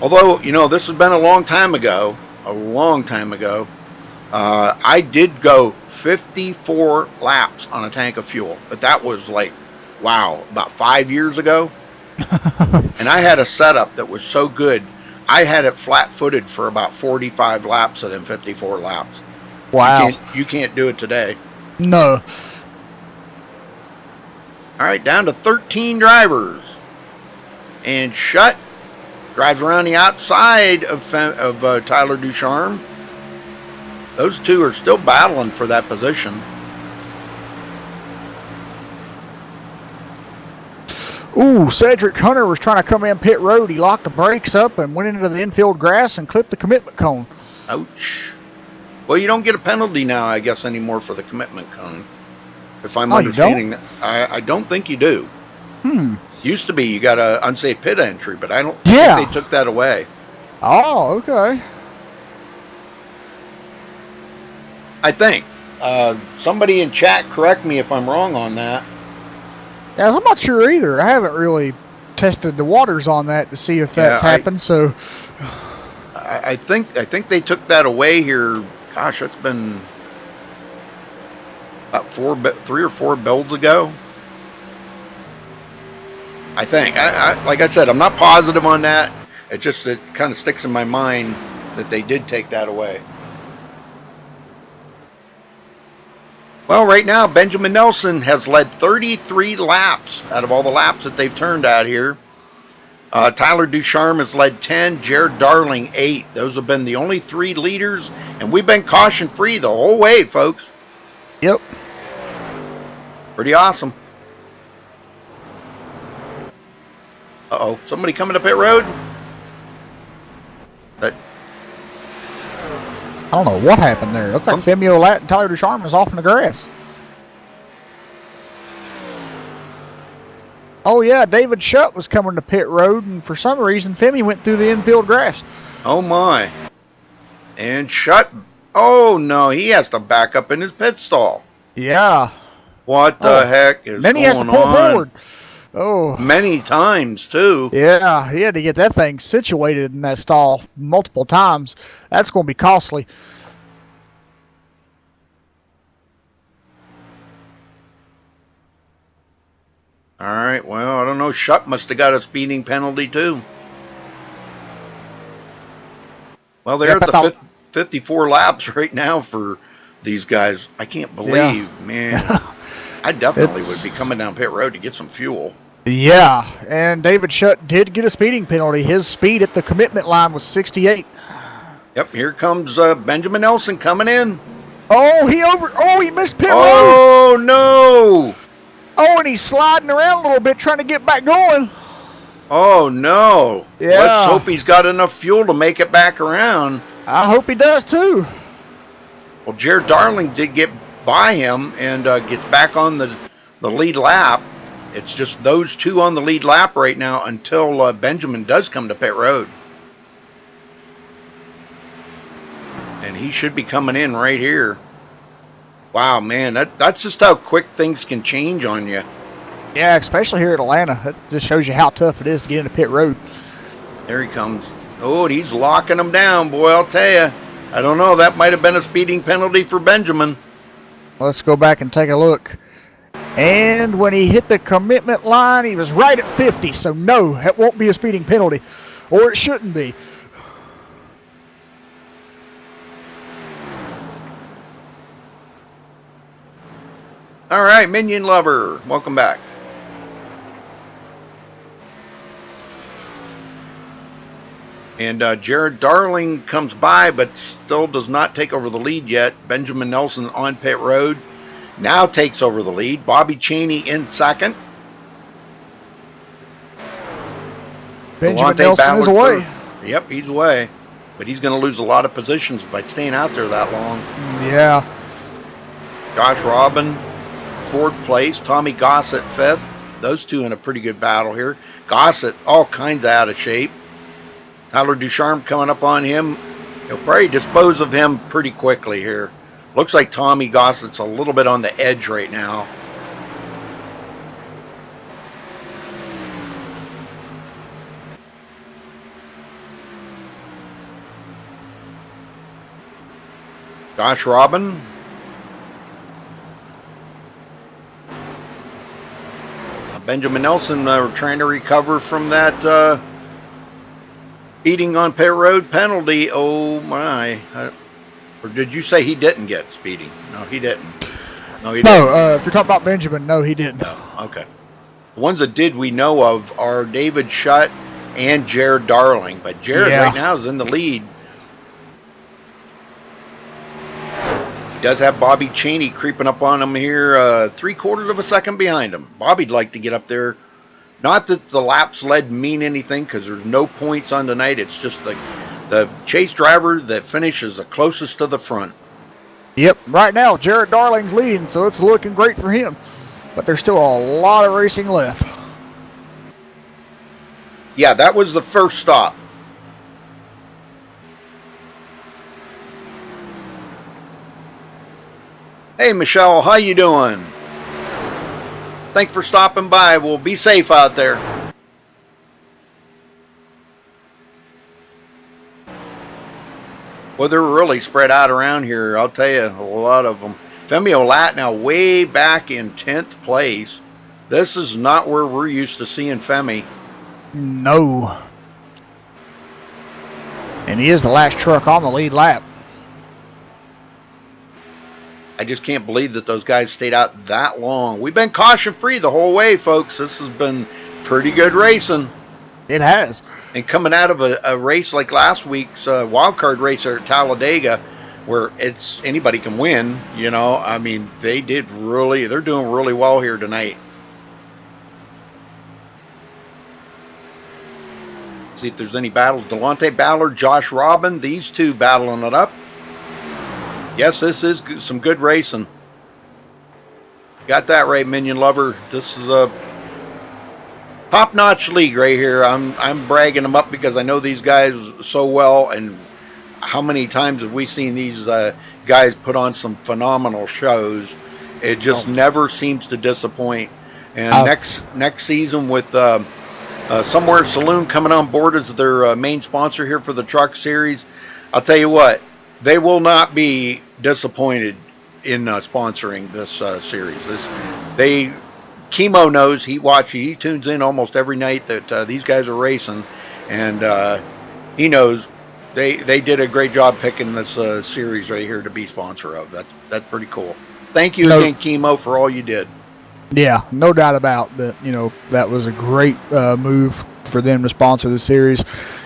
Although, you know, this has been a long time ago. I did go 54 laps on a tank of fuel, but that was like, wow, about 5 years ago. And I had a setup that was so good, I had it flat-footed for about 45 laps of them 54 laps. Wow. You can't do it today. No. All right, down to 13 drivers. And Shutt drives around the outside of Tyler Ducharme. Those 2 are still battling for that position. Ooh, Cedric Hunter was trying to come in pit road. He locked the brakes up and went into the infield grass and clipped the commitment cone. Ouch. Well, you don't get a penalty now, I guess, anymore for the commitment cone. If I'm understanding that. I don't think you do. Used to be you got a unsafe pit entry, but I don't think they took that away. Oh, okay. I think. Somebody in chat correct me if I'm wrong on that. Yeah, I'm not sure either. I haven't really tested the waters on that to see if that's happened. So, I think they took that away here. Gosh, it's been about 3 or 4 builds ago. I think. Like I said, I'm not positive on that. It kind of sticks in my mind that they did take that away. Well, right now, Benjamin Nelson has led 33 laps out of all the laps that they've turned out here. Tyler Ducharme has led 10, Jared Darling 8. Those have been the only 3 leaders, and we've been caution-free the whole way, folks. Yep. Pretty awesome. Uh-oh, somebody coming to pit road? I don't know what happened there. It looked like Femi Olat and Tyler Ducharme was off in the grass. Oh, yeah, David Shutt was coming to pit road, and for some reason, Femi went through the infield grass. Oh, my. And Shutt, oh, no, he has to back up in his pit stall. Yeah. What the heck is going on? Then he has to pull forward. Oh. Many times, too. Yeah, he had to get that thing situated in that stall multiple times. That's going to be costly. All right, well, I don't know. Shutt must have got a speeding penalty, too. Well, they're at the 54 laps right now for these guys. I can't believe, man. I definitely would be coming down pit road to get some fuel. Yeah, and David Shutt did get a speeding penalty. His speed at the commitment line was 68. Yep, here comes Benjamin Nelson coming in. Oh, he missed pit road. Oh, no. Oh, and he's sliding around a little bit trying to get back going. Oh, no. Yeah. Let's hope he's got enough fuel to make it back around. I hope he does too. Well, Jared Darling did get by him and gets back on the lead lap. It's just those two on the lead lap right now until Benjamin does come to pit road. And he should be coming in right here. Wow, man, that's just how quick things can change on you. Yeah, especially here at Atlanta. That just shows you how tough it is to get into pit road. There he comes. Oh, he's locking him down, boy, I'll tell you. I don't know, that might have been a speeding penalty for Benjamin. Let's go back and take a look. And when he hit the commitment line, he was right at 50. So no, that won't be a speeding penalty. Or it shouldn't be. All right, Minion Lover, welcome back. And Jared Darling comes by, but still does not take over the lead yet. Benjamin Nelson on pit road now takes over the lead. Bobby Cheney in second. Benjamin Nelson is away. Yep, he's away. But he's going to lose a lot of positions by staying out there that long. Yeah. Josh Robin, fourth place. Tommy Gossett, fifth. Those two in a pretty good battle here. Gossett, all kinds of out of shape. Tyler Ducharme coming up on him. He'll probably dispose of him pretty quickly here. Looks like Tommy Gossett's a little bit on the edge right now. Josh Robin. Benjamin Nelson trying to recover from that speeding on pit road penalty. Oh my. Or did you say he didn't get speeding? No, he didn't. No, he didn't. No, if you're talking about Benjamin, no, he didn't. No, okay. The ones that did we know of are David Shutt and Jared Darling. But Jared right now is in the lead. He does have Bobby Cheney creeping up on him here, 3/4 of a second behind him. Bobby'd like to get up there. Not that the laps led mean anything, because there's no points on tonight. It's just the chase driver that finishes the closest to the front. Yep, right now Jared Darling's leading, so it's looking great for him. But there's still a lot of racing left. Yeah, that was the first stop. Hey Michelle, how you doing? Thanks for stopping by. Well, be safe out there. Well, they're really spread out around here. I'll tell you, a lot of them. Femi Olat now way back in 10th place. This is not where we're used to seeing Femi. No. And he is the last truck on the lead lap. I just can't believe that those guys stayed out that long. We've been caution-free the whole way, folks. This has been pretty good racing. It has. And coming out of a race like last week's wild card race there at Talladega, where it's anybody can win, you know. I mean, they're doing really well here tonight. See if there's any battles. Delonte Ballard, Josh Robin, these two battling it up. Yes, this is some good racing. Got that right, Minion Lover. This is a top-notch league right here. I'm bragging them up because I know these guys so well, and how many times have we seen these guys put on some phenomenal shows? It just never seems to disappoint. And next season with Somewhere Saloon coming on board as their main sponsor here for the Truck Series, I'll tell you what, they will not be disappointed in sponsoring this series. Chemo knows. He tunes in almost every night that these guys are racing, and he knows they did a great job picking this series right here to be sponsor of. That's pretty cool. Thank you again, Chemo, for all you did. Yeah, no doubt about that. You know, that was a great move for them to sponsor the series,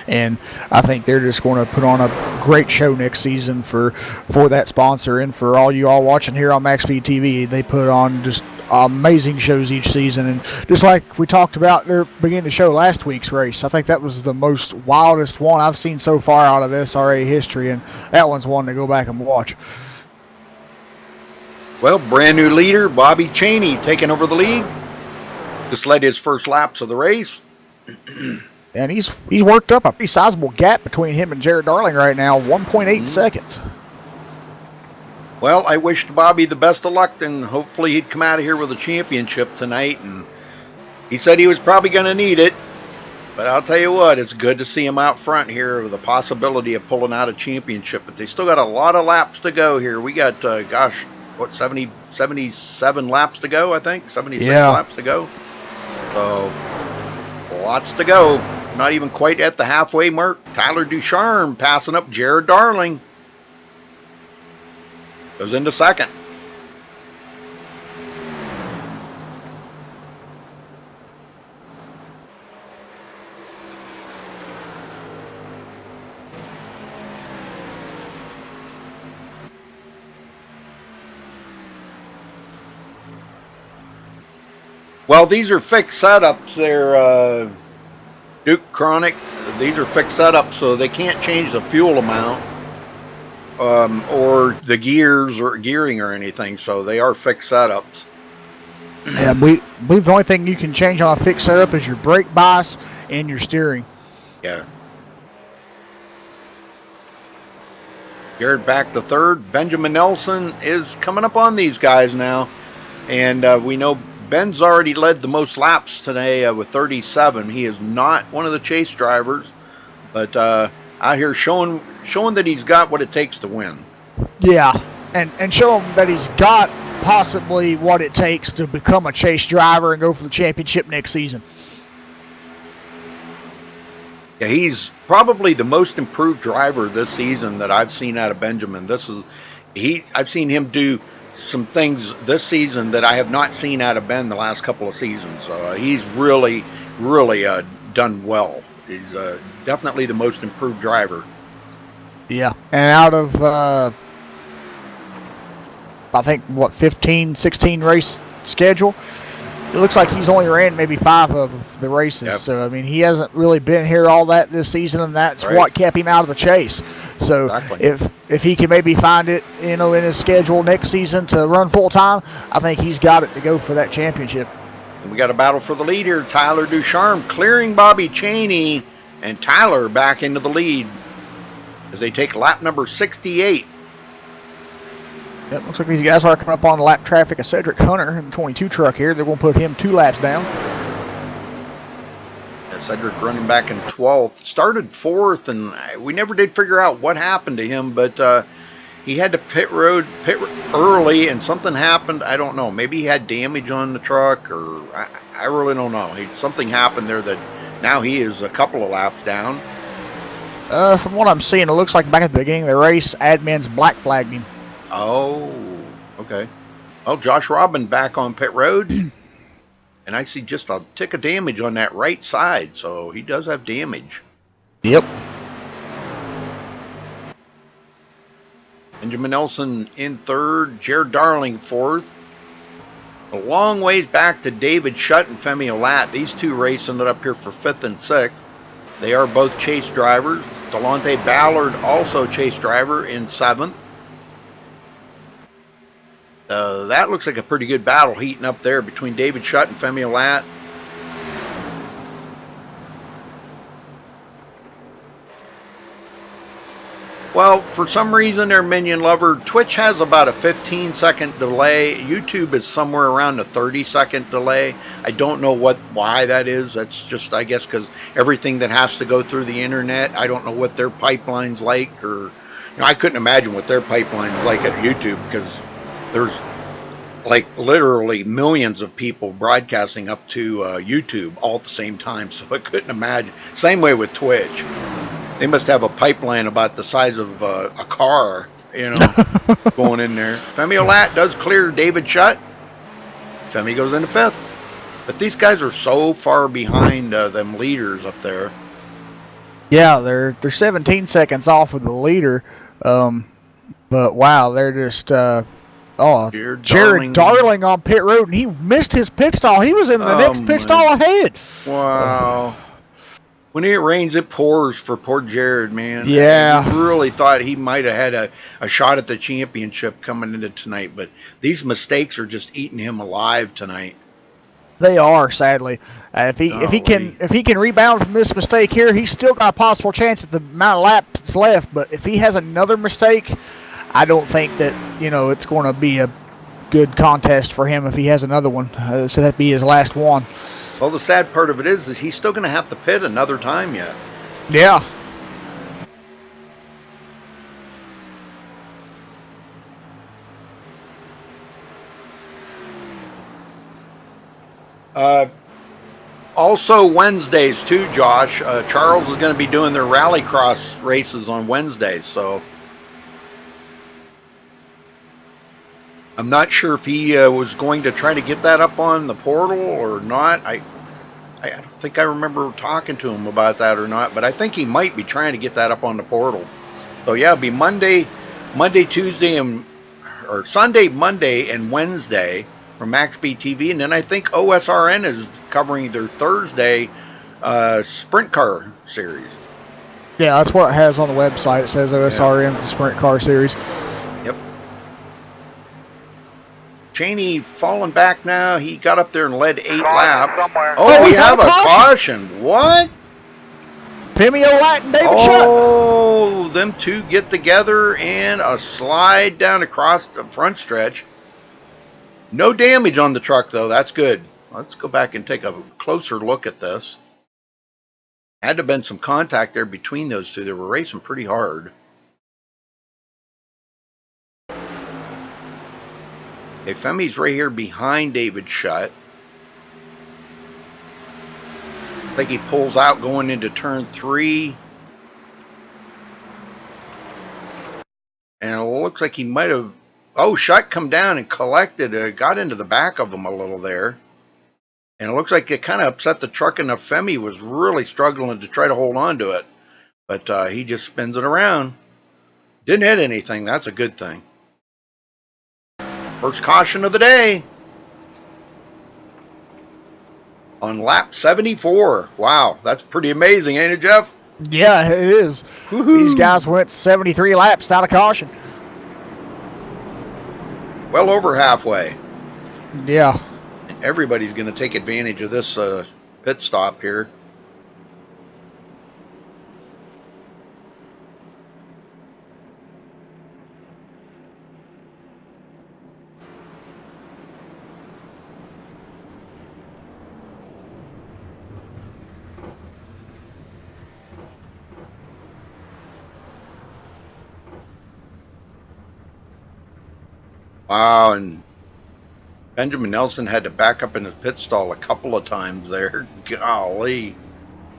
and I think they're just going to put on a great show next season for that sponsor, and for all you all watching here on MaxSpeedTV. They put on just amazing shows each season, and just like we talked about at the beginning of the show last week's race, I think that was the most wildest one I've seen so far out of SRA history, and that one's one to go back and watch. Well, brand new leader, Bobby Cheney, taking over the lead. Just led his first laps of the race. And he's worked up a pretty sizable gap between him and Jared Darling right now, 1.8 seconds. Well, I wished Bobby the best of luck, and hopefully he'd come out of here with a championship tonight. And he said he was probably going to need it. But I'll tell you what, it's good to see him out front here with the possibility of pulling out a championship. But they still got a lot of laps to go here. We got, 77 laps to go, I think? 76 laps to go. So, lots to go. Not even quite at the halfway mark. Tyler Ducharme passing up Jared Darling. Goes into second. Well, these are fixed setups. They're Duke Chronic. These are fixed setups, so they can't change the fuel amount or the gears or gearing or anything. So they are fixed setups. Yeah, I believe the only thing you can change on a fixed setup is your brake bias and your steering. Yeah. Jared back to third. Benjamin Nelson is coming up on these guys now, and we know Ben's already led the most laps today with 37. He is not one of the chase drivers, but out here showing that he's got what it takes to win. Yeah, and show him that he's got possibly what it takes to become a chase driver and go for the championship next season. Yeah, he's probably the most improved driver this season that I've seen out of Benjamin. I've seen him do some things this season that I have not seen out of Ben the last couple of seasons. He's really, really done well. He's definitely the most improved driver. Yeah, and out of, I think, 16 race schedule, it looks like he's only ran maybe 5 of the races. Yep. So, I mean, he hasn't really been here all that this season, and that's what kept him out of the chase. So, if he can maybe find it, in his schedule next season to run full time, I think he's got it to go for that championship. And we got a battle for the lead here. Tyler Ducharme clearing Bobby Cheney, and Tyler back into the lead as they take lap number 68. It looks like these guys are coming up on the lap traffic of Cedric Hunter in the 22 truck here. They're going to put him 2 laps down. Cedric running back in 12th. Started 4th, and we never did figure out what happened to him, but he had to pit early, and something happened. I don't know. Maybe he had damage on the truck, or I really don't know. Something happened there that now he is a couple of laps down. From what I'm seeing, it looks like back at the beginning of the race, admin's black flagged him. Oh, okay. Well, Josh Robin back on pit road. And I see just a tick of damage on that right side, so he does have damage. Yep. Benjamin Nelson in third, Jared Darling fourth. A long ways back to David Shutt and Femi Olat. These two races ended up here for 5th and 6th. They are both chase drivers. Delonte Ballard, also chase driver, in 7th. That looks like a pretty good battle heating up there between David Shutt and Femi Olat. Well, for some reason there, Minion Lover, Twitch has about a 15-second delay. YouTube is somewhere around a 30-second delay. I don't know why that is. That's just, I guess, because everything that has to go through the internet, I don't know what their pipeline's like, or I couldn't imagine what their pipeline is like at YouTube, because there's like literally millions of people broadcasting up to YouTube all at the same time, so I couldn't imagine. Same way with Twitch. They must have a pipeline about the size of a car, going in there. Femi Olat does clear David Shutt. Femi goes into 5th. But these guys are so far behind them leaders up there. Yeah, they're 17 seconds off of the leader. But wow, they're just Jared Darling on pit road, and he missed his pit stall. He was in the next pit stall ahead. Wow. When it rains, it pours for poor Jared, man. Yeah. I really thought he might have had a shot at the championship coming into tonight, but these mistakes are just eating him alive tonight. They are, sadly. If he can rebound from this mistake here, he's still got a possible chance at the amount of laps left. But if he has another mistake, I don't think that it's going to be a good contest for him if he has another one. So that'd be his last one. Well, the sad part of it is he's still going to have to pit another time yet. Yeah. Also Wednesdays too, Josh. Charles is going to be doing their rallycross races on Wednesdays, so I'm not sure if he was going to try to get that up on the portal or not. I don't think I remember talking to him about that or not, but I think he might be trying to get that up on the portal. So yeah, it'll be Sunday, Monday, and Wednesday from MaxSpeedTV, and then I think OSRN is covering their Thursday sprint car series. Yeah, that's what it has on the website. It says OSRN, the sprint car series. Yep. Cheney falling back now. He got up there and led 8 laps. Somewhere. Oh, we have a caution. What? Femi Olat and David Shutt. Oh, them two get together and a slide down across the front stretch. No damage on the truck, though. That's good. Let's go back and take a closer look at this. Had to have been some contact there between those two. They were racing pretty hard. Okay, Femi's right here behind David Shutt. I think he pulls out going into turn 3. And it looks like he might have... Oh, Shutt come down and collected, got into the back of him a little there. And it looks like it kind of upset the truck enough. Femi was really struggling to try to hold on to it. But he just spins it around. Didn't hit anything. That's a good thing. First caution of the day. On lap 74. Wow, that's pretty amazing, ain't it, Jeff? Yeah, it is. These guys went 73 laps without a caution. Well over halfway. Yeah. Everybody's going to take advantage of this pit stop here. Wow, and Benjamin Nelson had to back up in his pit stall a couple of times there. Golly.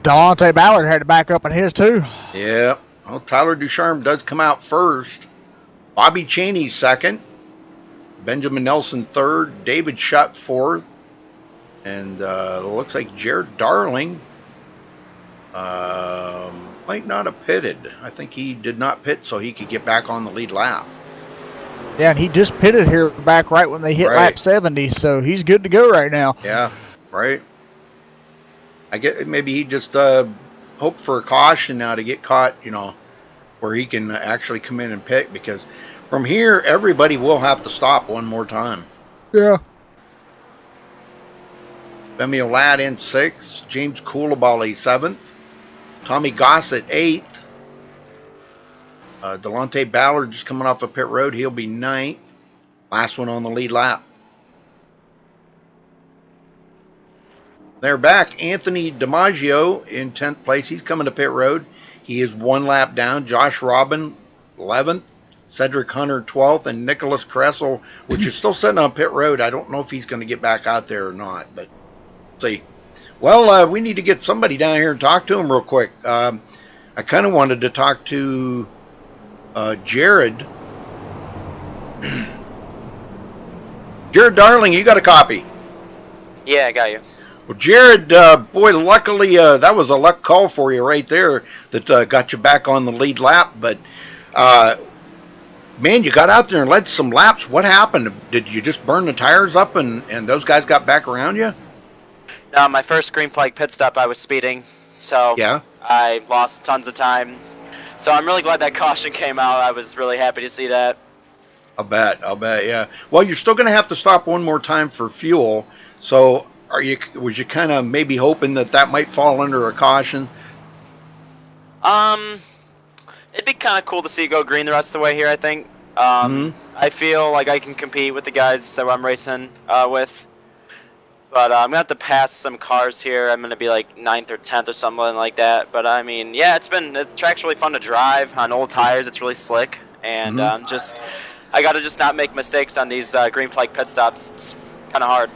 Delonte Ballard had to back up in his too. Yeah. Well, Tyler Ducharme does come out first. Bobby Cheney second. Benjamin Nelson third. David Shutt fourth. And it looks like Jared Darling might not have pitted. I think he did not pit so he could get back on the lead lap. Yeah, and he just pitted here back right when they hit lap 70, so he's good to go right now. Yeah, right. I get maybe he just hoped for a caution now to get caught, where he can actually come in and pit, because from here everybody will have to stop one more time. Yeah. Femi Olat in 6th, James Coulibaly 7th, Tommy Gossett 8th. Delonte Ballard just coming off a pit road. He'll be 9th. Last one on the lead lap. They're back. Anthony DiMaggio in 10th place. He's coming to pit road. He is 1 lap down. Josh Robin, 11th. Cedric Hunter, 12th. And Nicholas Kressel, which is still sitting on pit road. I don't know if he's going to get back out there or not. But let's see. Well, we need to get somebody down here and talk to him real quick. I kind of wanted to talk to... Jared Darling, you got a copy. Yeah, I got you. Well, Jared, boy, luckily that was a luck call for you right there that got you back on the lead lap. But, man, you got out there and led some laps. What happened? Did you just burn the tires up and those guys got back around you? No, my first green flag pit stop, I was speeding, so Yeah. I lost tons of time. So I'm really glad that caution came out. I was really happy to see that. I'll bet, yeah. Well, you're still going to have to stop one more time for fuel. So, was you kind of maybe hoping that might fall under a caution? It'd be kind of cool to see it go green the rest of the way here, I think. I feel like I can compete with the guys that I'm racing with. But I'm going to have to pass some cars here. I'm going to be like 9th or 10th or something like that. But, I mean, yeah, the track's really fun to drive on old tires. It's really slick. And I got to just not make mistakes on these green flag pit stops. It's kind of hard.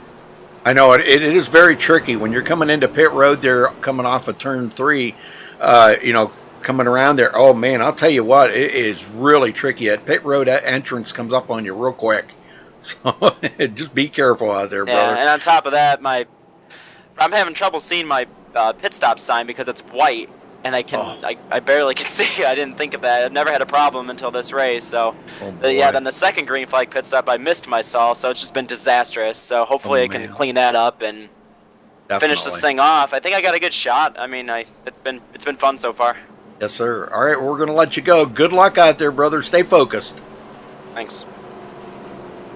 I know it is very tricky when you're coming into pit road there, coming off of turn 3, coming around there. Oh, man, I'll tell you what, it is really tricky. That pit road entrance comes up on you real quick. So just be careful out there, brother. And on top of that, I'm having trouble seeing my pit stop sign because it's white, and I barely can see it. I didn't think of that. I've never had a problem until this race. So, then the second green flag pit stop, I missed my stall, so it's just been disastrous. So hopefully I can clean that up and finish this thing off. I think I got a good shot. I mean, it's been fun so far. Yes, sir. All right, well, we're going to let you go. Good luck out there, brother. Stay focused. Thanks.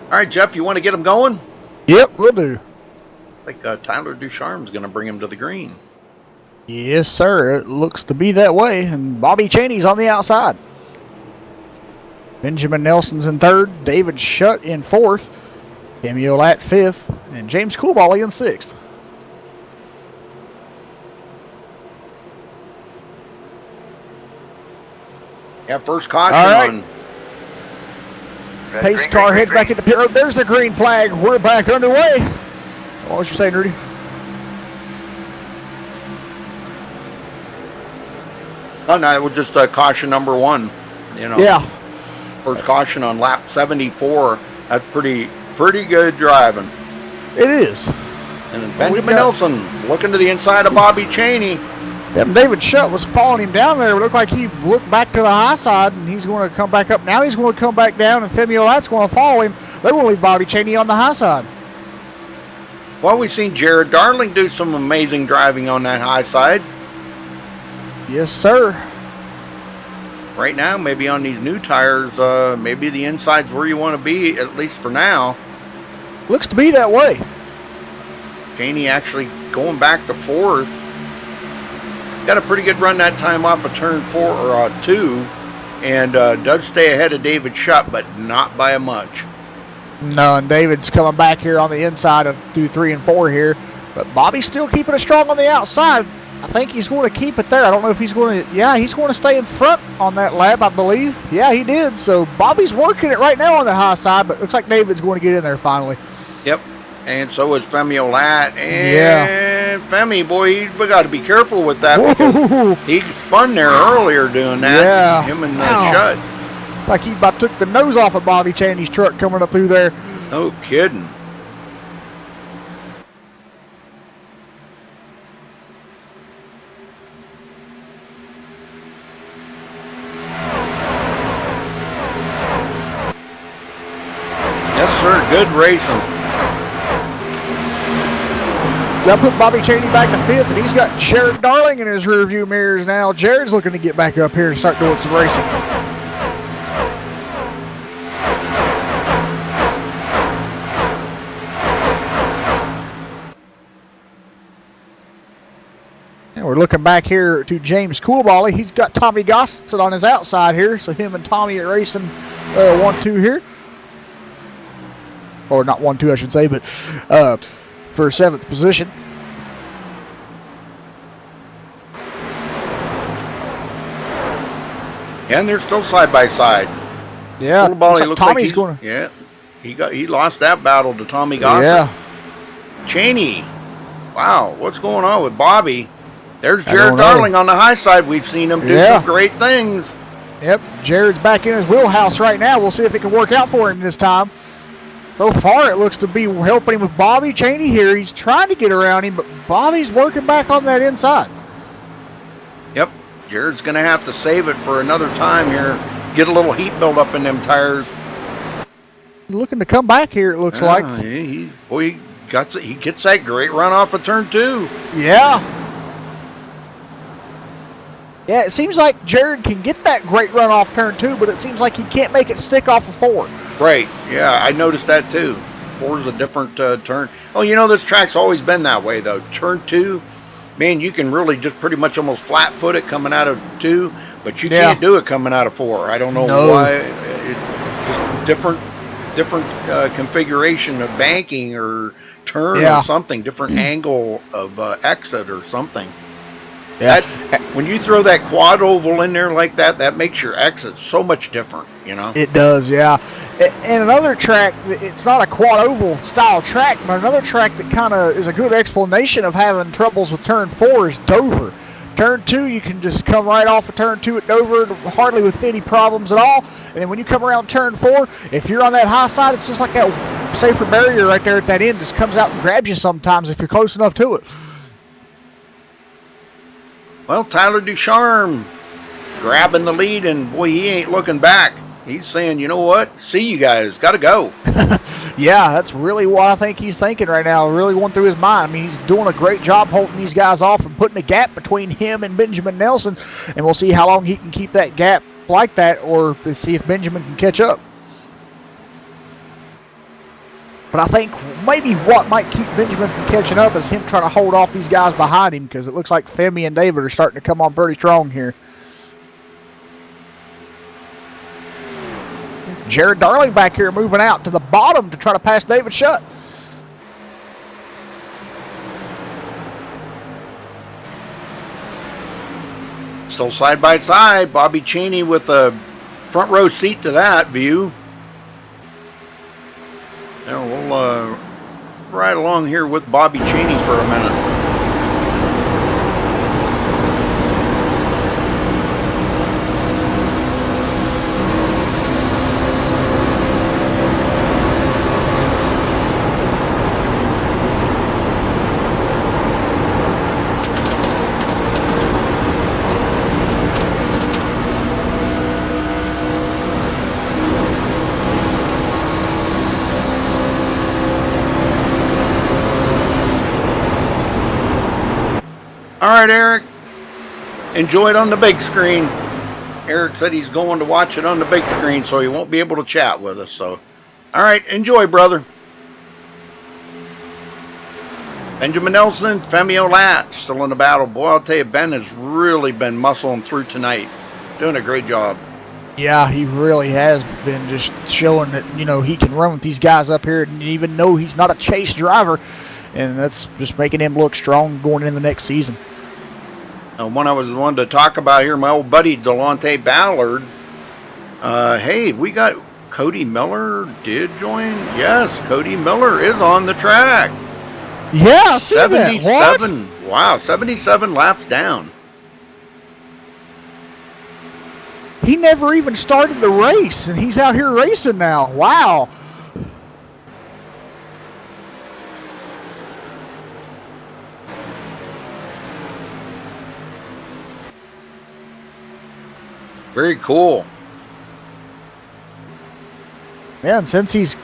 All right, Jeff, you want to get him going? Yep, we'll do. I think Tyler Ducharme's going to bring him to the green. Yes, sir. It looks to be that way. And Bobby Cheney's on the outside. Benjamin Nelson's in 3rd. David Shutt in 4th. Emil at 5th. And James Coolbally in 6th. Yeah, first caution on... Pace car heads back into pit road. There's the green flag. We're back underway. What was you saying, Rudy? Oh, no, it was just caution number 1. Yeah. First caution on lap 74. That's pretty good driving. It is. And then Benjamin Nelson looking to the inside of Bobby Cheney. Yep, David Shutt was following him down there. It looked like he looked back to the high side, and he's going to come back up. Now he's going to come back down, and Femi Olat's going to follow him. They're going to leave Bobby Cheney on the high side. Well, we've seen Jared Darling do some amazing driving on that high side. Yes, sir. Right now, maybe on these new tires, maybe the inside's where you want to be, at least for now. Looks to be that way. Cheney actually going back to 4th. Got a pretty good run that time off of turn 4 or 2, and does stay ahead of David Shutt, but not by a much. No, and David's coming back here on the inside of 2, 3, and 4 here, but Bobby's still keeping it strong on the outside. I think he's going to keep it there. I don't know if he's going to. Yeah, he's going to stay in front on that lap, I believe. Yeah, he did. So Bobby's working it right now on the high side, but looks like David's going to get in there finally. Yep. And so is Femi Olat. And Femi, boy, we got to be careful with that because he spun there earlier doing that. Yeah. Him and Shutt. Like he about took the nose off of Bobby Cheney's truck coming up through there. No kidding. Yes, sir. Good racing. They'll put Bobby Cheney back to 5th, and he's got Jared Darling in his rearview mirrors now. Jared's looking to get back up here and start doing some racing. And we're looking back here to James Coolbally. He's got Tommy Gossett on his outside here, so him and Tommy are racing 1-2 here. Or not 1-2, I should say, but for 7th position. And they're still side by side. Yeah, looks Tommy's like going. Yeah, he lost that battle to Tommy Gossett. Yeah. Cheney. Wow, what's going on with Bobby? There's Jared Darling on the high side. We've seen him do some great things. Yep, Jared's back in his wheelhouse right now. We'll see if it can work out for him this time. So far, it looks to be helping him with Bobby Cheney here. He's trying to get around him, but Bobby's working back on that inside. Yep, Jared's going to have to save it for another time here. Get a little heat build up in them tires. Looking to come back here, it looks like. He gets that great run off of turn 2. Yeah. Yeah, it seems like Jared can get that great run off turn 2, but it seems like he can't make it stick off of 4. Right, yeah, I noticed that too. 4 is a different turn. Oh, you know, this track's always been that way, though. Turn 2, man, you can really just pretty much almost flat-foot it coming out of 2, but you can't do it coming out of 4. I don't know why. It's different configuration of banking or turn or something, different angle of exit or something. Yeah. When you throw that quad oval in there like that, that makes your exit so much different, you know? It does, yeah. And another track, it's not a quad oval style track, but another track that kind of is a good explanation of having troubles with turn 4 is Dover. Turn 2, you can just come right off of turn 2 at Dover, hardly with any problems at all. And then when you come around turn 4, if you're on that high side, it's just like that safer barrier right there at that end just comes out and grabs you sometimes if you're close enough to it. Well, Tyler Ducharme grabbing the lead, and boy, he ain't looking back. He's saying, you know what? See you guys. Got to go. Yeah, that's really what I think he's thinking right now. Really going through his mind. I mean, he's doing a great job holding these guys off and putting a gap between him and Benjamin Nelson. And we'll see how long he can keep that gap like that, or see if Benjamin can catch up. But I think maybe what might keep Benjamin from catching up is him trying to hold off these guys behind him, because it looks like Femi and David are starting to come on pretty strong here. Jared Darling back here moving out to the bottom to try to pass David Shutt. Still side by side. Bobby Cheney with a front row seat to that view. Now we'll ride along here with Bobby Cheney for a minute. All right, Eric, enjoy it on the big screen. Eric said he's going to watch it on the big screen, so he won't be able to chat with us. So, all right, enjoy, brother. Benjamin Nelson, Femi Olat, still in the battle. Boy, I'll tell you, Ben has really been muscling through tonight. Doing a great job. Yeah, he really has been just showing that, you know, he can run with these guys up here, and even though he's not a chase driver, and that's just making him look strong going into the next season. One I was wanting to talk about here, my old buddy Delonte Ballard. Hey, we got Cody Miller did join. Yes, Cody Miller is on the track. Yeah, I see 77. What? Wow, 77 laps down. He never even started the race, and he's out here racing now. Wow. Very cool. Yeah, and since he's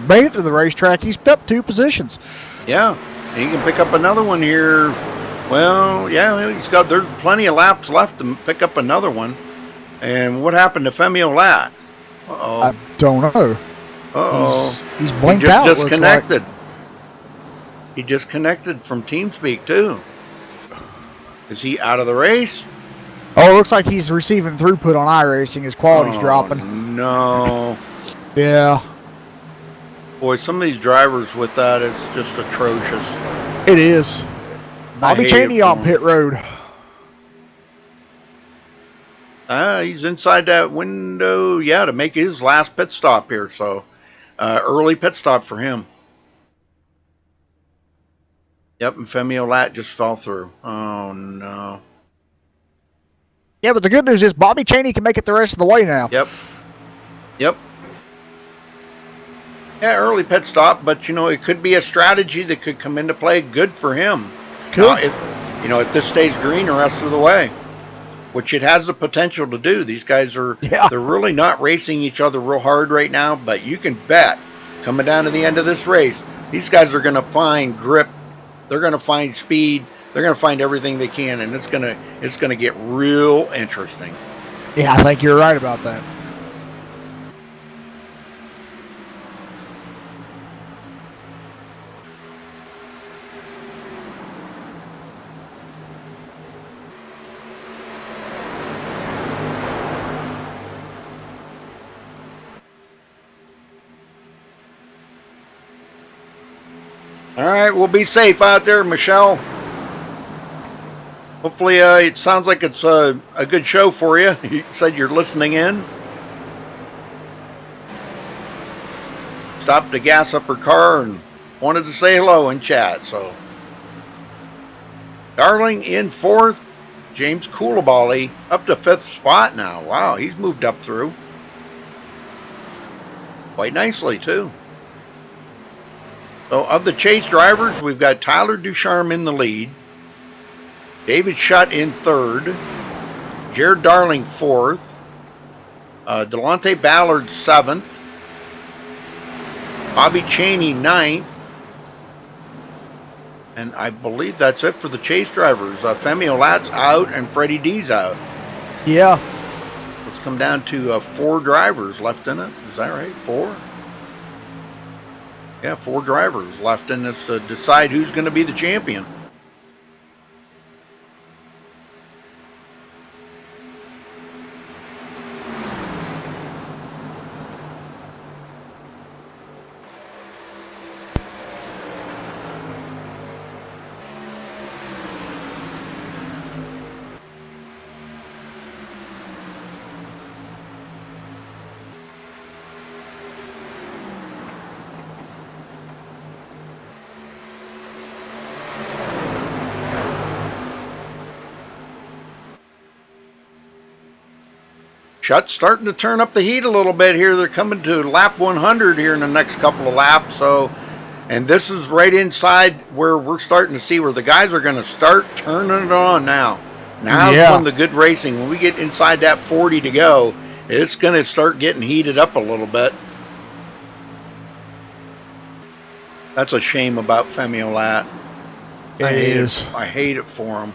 made it to the racetrack, he's up 2 positions. Yeah, he can pick up another one here. Well, yeah, there's plenty of laps left to pick up another one. And what happened to Femi Olat? Uh-oh. I don't know. Uh-oh. He's blinked He just out. disconnected. He disconnected from TeamSpeak, too. Is he out of the race? Oh, it looks like he's receiving throughput on iRacing. His quality's dropping. No. Yeah. Boy, some of these drivers with that, it's just atrocious. It is. Bobby Cheney on pit road. He's inside that window, yeah, to make his last pit stop here. So, early pit stop for him. Yep, and Femi Olat just fell through. Oh, no. Yeah, but the good news is Bobby Cheney can make it the rest of the way now. Yep. Yep. Yeah, early pit stop, but it could be a strategy that could come into play good for him. Cool. If this stays green the rest of the way, which it has the potential to do. These guys they're really not racing each other real hard right now, but you can bet coming down to the end of this race, these guys are going to find grip. They're going to find speed. They're going to find everything they can, and it's going to get real interesting. Yeah, I think you're right about that. All right, we'll be safe out there, Michelle. Hopefully, it sounds like it's a good show for you. You said you're listening in. Stopped to gas up her car and wanted to say hello in chat. So, Darling in 4th. James Coulibaly up to 5th spot now. Wow, he's moved up through. Quite nicely, too. So, of the chase drivers, we've got Tyler Ducharme in the lead. David Shutt in 3rd. Jared Darling 4th. Delonte Ballard 7th. Bobby Chaney 9th. And I believe that's it for the chase drivers. Femi Olat's out and Freddie D's out. Yeah. Let's come down to 4 drivers left in it. Is that right? 4? Yeah, 4 drivers left in this to decide who's going to be the champion. Shutt's starting to turn up the heat a little bit here. They're coming to lap 100 here in the next couple of laps. So, and this is right inside where we're starting to see where the guys are going to start turning it on now. Now's when the good racing, when we get inside that 40 to go, it's going to start getting heated up a little bit. That's a shame about Femi Olat. I hate it for him.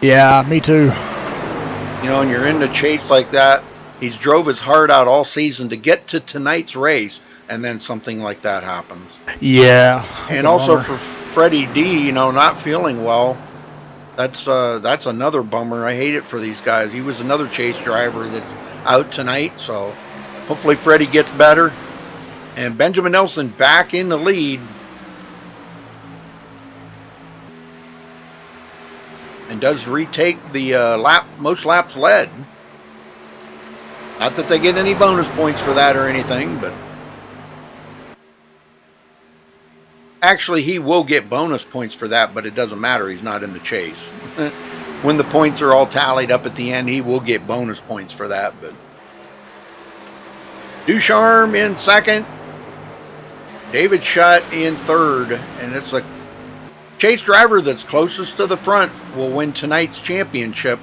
Yeah, me too. And you're in the chase like that. He's drove his heart out all season to get to tonight's race, and then something like that happens. Yeah. And also for Freddie D, not feeling well. That's another bummer. I hate it for these guys. He was another chase driver that's out tonight, so hopefully Freddie gets better. And Benjamin Nelson back in the lead. And does retake the most laps led. Not that they get any bonus points for that or anything, but actually he will get bonus points for that, but it doesn't matter. He's not in the chase. When the points are all tallied up at the end, he will get bonus points for that. But Ducharme in 2nd, David Shutt in 3rd, and it's the chase driver that's closest to the front will win tonight's championship.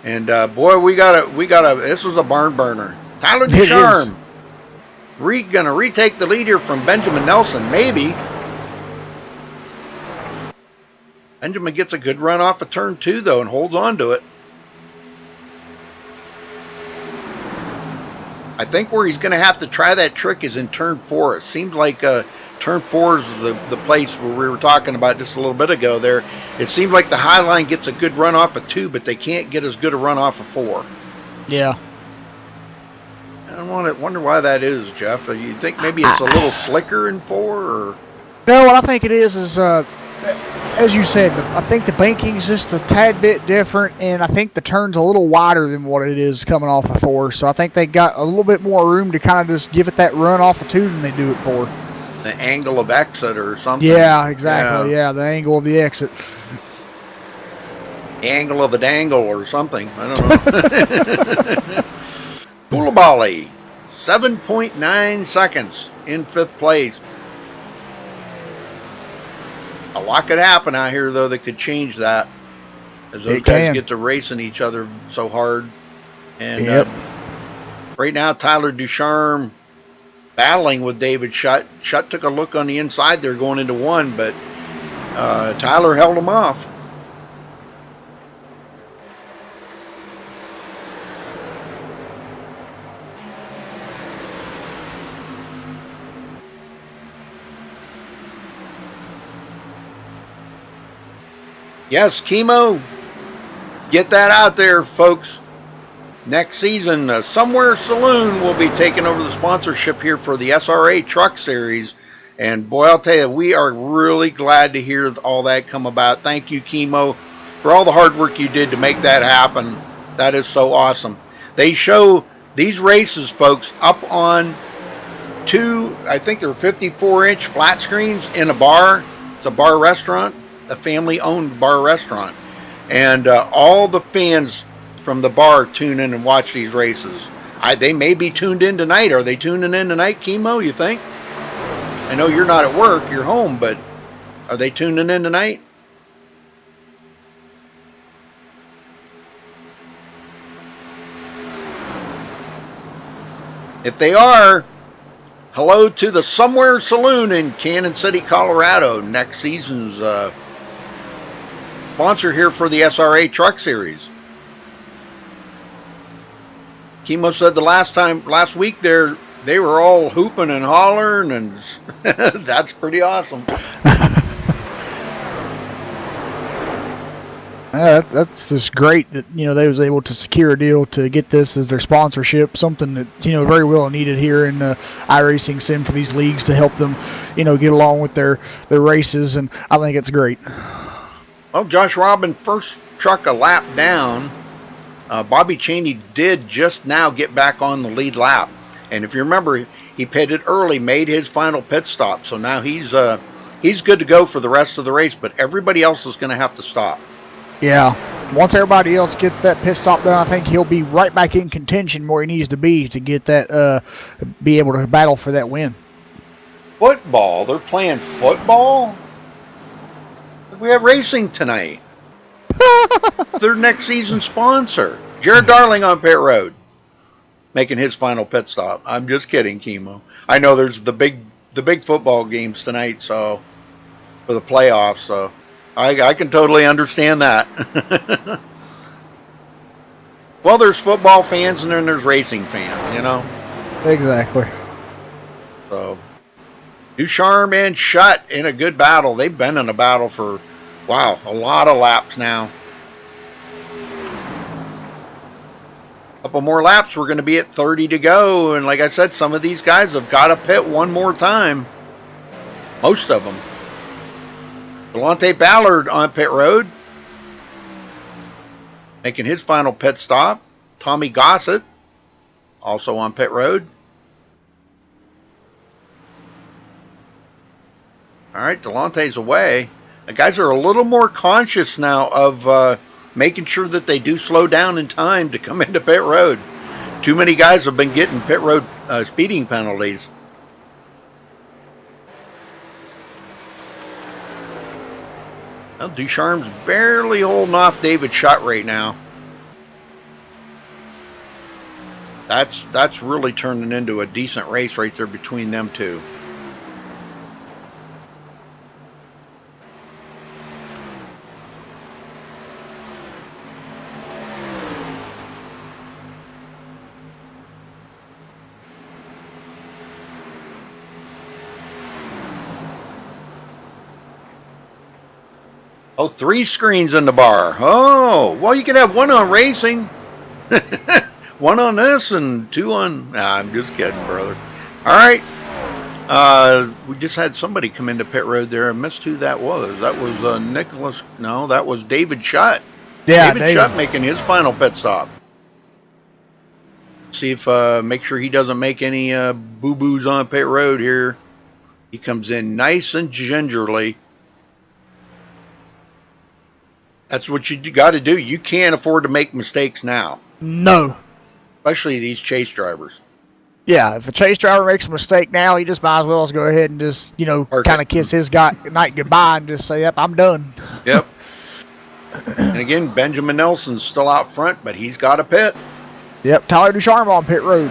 And boy, we got this was a barn burner. Tyler Ducharme gonna retake the lead here from Benjamin Nelson, maybe. Benjamin gets a good run off of turn 2 though and holds on to it. I think where he's gonna have to try that trick is in turn 4. It seems like turn 4 is the place where we were talking about just a little bit ago there. It seems like the high line gets a good run off of 2, but they can't get as good a run off of 4. Yeah. I wonder why that is, Jeff. You think maybe it's a little slicker in 4? Or? No, what I think it is as you said, I think the banking's just a tad bit different, and I think the turn's a little wider than what it is coming off of 4. So I think they got a little bit more room to kind of just give it that run off of 2 than they do at 4. The angle of exit or something. Yeah, exactly. Yeah, the angle of the exit. The angle of the dangle or something. I don't know. Coulibaly, 7.9 seconds in 5th place. A lot could happen out here, though, that could change that, as those guys get to racing each other so hard. And right now, Tyler Ducharme battling with David Shutt. Shutt took a look on the inside there going into 1, but Tyler held him off. Yes, Chemo, get that out there, folks. Next season, Somewhere Saloon will be taking over the sponsorship here for the SRA Truck Series. And boy, I'll tell you, we are really glad to hear all that come about. Thank you, Chemo, for all the hard work you did to make that happen. That is so awesome. They show these races, folks, up on 2, I think they're 54-inch flat screens in a bar. It's a bar restaurant, a family-owned bar restaurant. And all the fans from the bar tune in and watch these races. They may be tuned in tonight. Are they tuning in tonight, Chemo, you think? I know you're not at work, you're home, but are they tuning in tonight? If they are, hello to the Somewhere Saloon in Cannon City, Colorado. Next season's sponsor here for the SRA Truck Series. Chemo said last week there they were all hooping and hollering, and that's pretty awesome. That's just great that they was able to secure a deal to get this as their sponsorship, something that very well needed here in iRacing Sim for these leagues to help them get along with their races, and I think it's great. Well, Josh Robin first truck a lap down. Bobby Cheney did just now get back on the lead lap, and if you remember, he pitted early, made his final pit stop, so now he's good to go for the rest of the race. But everybody else is going to have to stop. Yeah, once everybody else gets that pit stop done, I think he'll be right back in contention where he needs to be to get that, be able to battle for that win. Football? They're playing football? We have racing tonight. Their next season sponsor, Jared Darling on pit road, making his final pit stop. I'm just kidding, Chemo. I know there's the big football games tonight, so for the playoffs, so I can totally understand that. Well, there's football fans and then there's racing fans, Exactly. So Ducharme and Shutt in a good battle. They've been in a battle for a lot of laps now. Couple more laps, we're going to be at 30 to go, and like I said, some of these guys have got to pit one more time. Most of them. Delonte Ballard on pit road, making his final pit stop. Tommy Gossett also on pit road. All right, Delonte's away. The guys are a little more conscious now of making sure that they do slow down in time to come into pit road. Too many guys have been getting pit road speeding penalties. Well, Ducharme's barely holding off David Shutt right now. That's really turning into a decent race right there between them two. Oh, 3 screens in the bar. Oh, well, you can have one on racing. One on this and 2 on... Nah, I'm just kidding, brother. All right. We just had somebody come into pit road there. I missed who that was. That was Nicholas... No, that was David Shutt. Yeah, David Shutt making his final pit stop. See if... make sure he doesn't make any boo-boos on pit road here. He comes in nice and gingerly. That's what you got to do. You can't afford to make mistakes now. No. Especially these chase drivers. Yeah, if the chase driver makes a mistake now, he just might as well go ahead and just, you know, kind of kiss his night goodbye and just say, yep, I'm done. Yep. And again, Benjamin Nelson's still out front, but he's got a pit. Yep, Tyler Ducharme on pit road.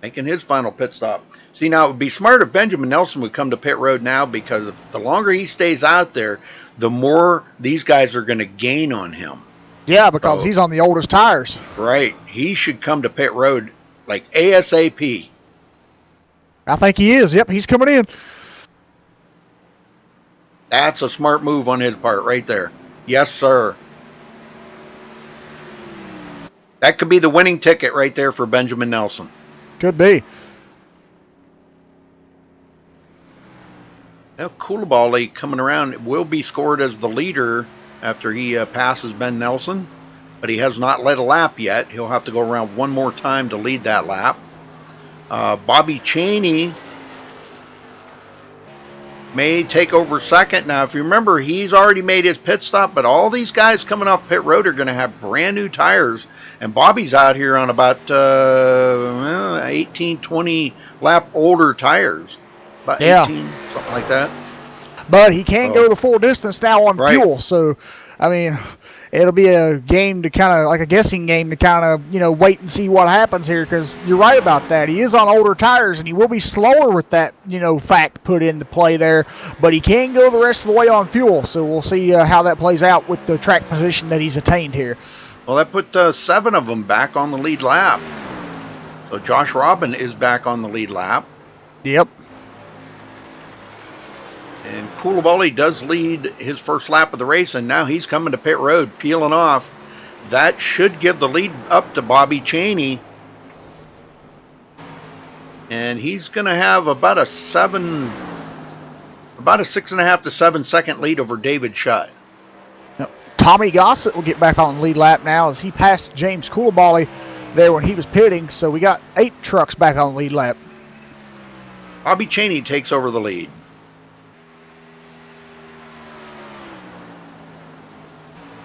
Making his final pit stop. See, now it would be smart if Benjamin Nelson would come to pit road now, because if the longer he stays out there, the more these guys are going to gain on him. Yeah, because he's on the oldest tires. Right. He should come to pit road like ASAP. I think he is. Yep, he's coming in. That's a smart move on his part right there. Yes, sir. That could be the winning ticket right there for Benjamin Nelson. Could be. Now, Koulibaly coming around will be scored as the leader after he passes Ben Nelson, but he has not led a lap yet. He'll have to go around one more time to lead that lap. Bobby Chaney may take over second. Now, if you remember, he's already made his pit stop, but all these guys coming off pit road are going to have brand new tires, and Bobby's out here on about 18, 20 lap older tires. About 18, something like that. But he can go the full distance now on fuel, so, I mean, it'll be a game to kind of, like a guessing game to kind of, you know, wait and see what happens here, because you're right about that. He is on older tires, and he will be slower with that, you know, fact put into play there, but he can go the rest of the way on fuel, so we'll see how that plays out with the track position that he's attained here. Well, that put 7 of them back on the lead lap. So Josh Robin is back on the lead lap. Yep. And Koulibaly does lead his first lap of the race, and now he's coming to pit road, peeling off. That should give the lead up to Bobby Chaney. And he's going to have about a 6.5 to 7 second lead over David Shutt. Tommy Gossett will get back on the lead lap now as he passed James Koulibaly there when he was pitting. So we got 8 trucks back on the lead lap. Bobby Chaney takes over the lead.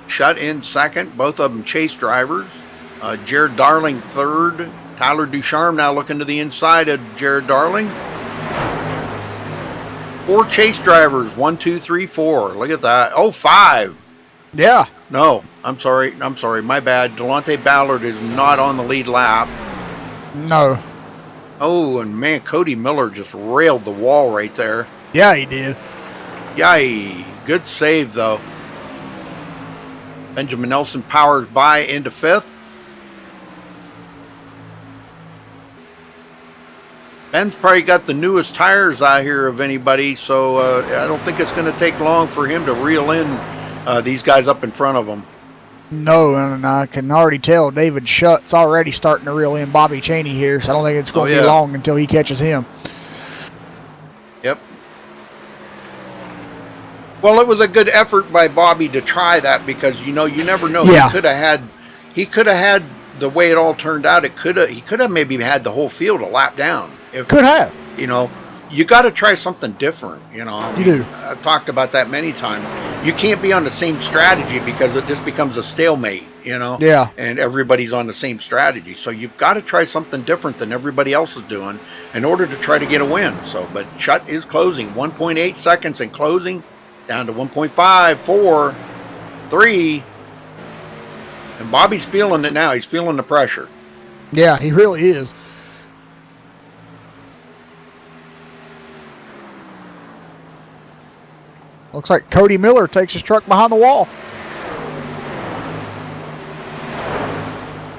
Shutt in second, both of them chase drivers. Jared Darling third. Tyler Ducharme now looking to the inside of Jared Darling. 4 chase drivers, 1, 2, 3, 4. Look at that. Oh, 5. Yeah. No, I'm sorry, my bad. Delonte Ballard is not on the lead lap. No. Oh, and man, Cody Miller just railed the wall right there. Yeah, he did. Yay. Good save, though. Benjamin Nelson powers by into 5th. Ben's probably got the newest tires out here of anybody, so I don't think it's going to take long for him to reel in these guys up in front of him. No, and I can already tell David Shutt's already starting to reel in Bobby Chaney here, so I don't think it's going to be long until he catches him. Yep. Well, it was a good effort by Bobby to try that, because you never know. Yeah. He could have had the way it all turned out. He could have maybe had the whole field a lap down. Could have. You got to try something different. You do. I've talked about that many times. You can't be on the same strategy, because it just becomes a stalemate. Yeah. And everybody's on the same strategy. So you've got to try something different than everybody else is doing in order to try to get a win. So, but Shutt is closing 1.8 seconds in closing. Down to 1.5, 4, 3. And Bobby's feeling it now. He's feeling the pressure. Yeah, he really is. Looks like Cody Miller takes his truck behind the wall.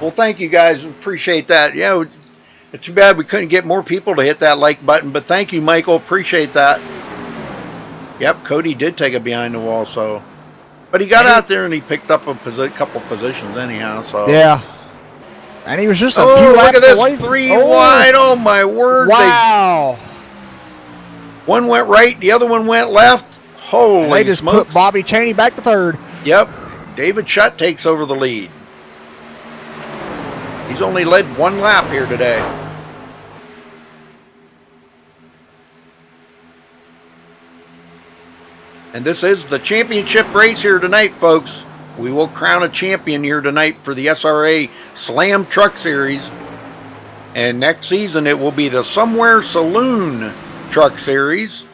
Well, thank you guys. Appreciate that. Yeah, it's too bad we couldn't get more people to hit that like button, but thank you, Michael. Appreciate that. Yep, Cody did take it behind the wall, but he got out there and he picked up a couple positions anyhow. So yeah, and he was just a few look laps at this, away. 3 wide. Oh my word! Wow. One went right, the other one went left. Holy they just smokes. put Bobby Chaney back to 3rd. Yep, David Shutt takes over the lead. He's only led 1 lap here today. And this is the championship race here tonight, folks. We will crown a champion here tonight for the SRA Slam Truck Series. And next season it will be the Somewhere Saloon Truck Series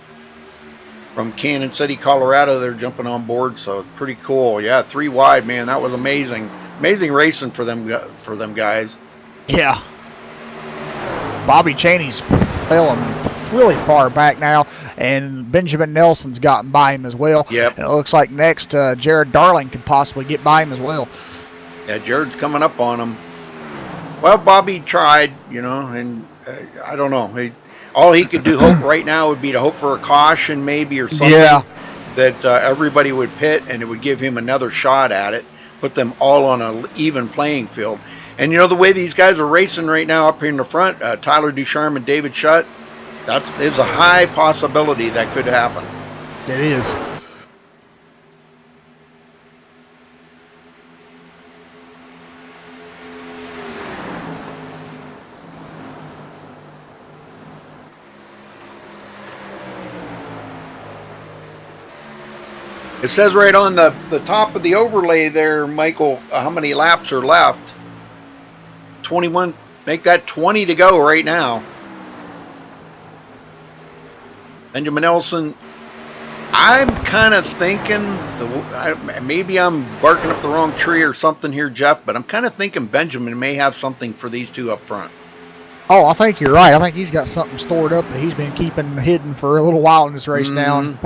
from Cannon City, Colorado. They're jumping on board, so it's pretty cool. Yeah, 3 wide, man. That was amazing. Amazing racing for them guys. Yeah. Bobby Cheney's failing really far back now, and Benjamin Nelson's gotten by him as well. Yep. And it looks like next Jared Darling could possibly get by him as well. Yeah, Jared's coming up on him. Well, Bobby tried, and I don't know. All he could do right now would be to hope for a caution maybe or something. Yeah. That everybody would pit, and it would give him another shot at it, put them all on an even playing field. And the way these guys are racing right now up here in the front, Tyler Ducharme and David Schutt, there's a high possibility that could happen. It is. It says right on the top of the overlay there, Michael, how many laps are left. 21. Make that 20 to go right now. Benjamin Nelson, I'm kind of thinking, maybe I'm barking up the wrong tree or something here, Jeff, but I'm kind of thinking Benjamin may have something for these two up front. Oh, I think you're right. I think he's got something stored up that he's been keeping hidden for a little while in this race now.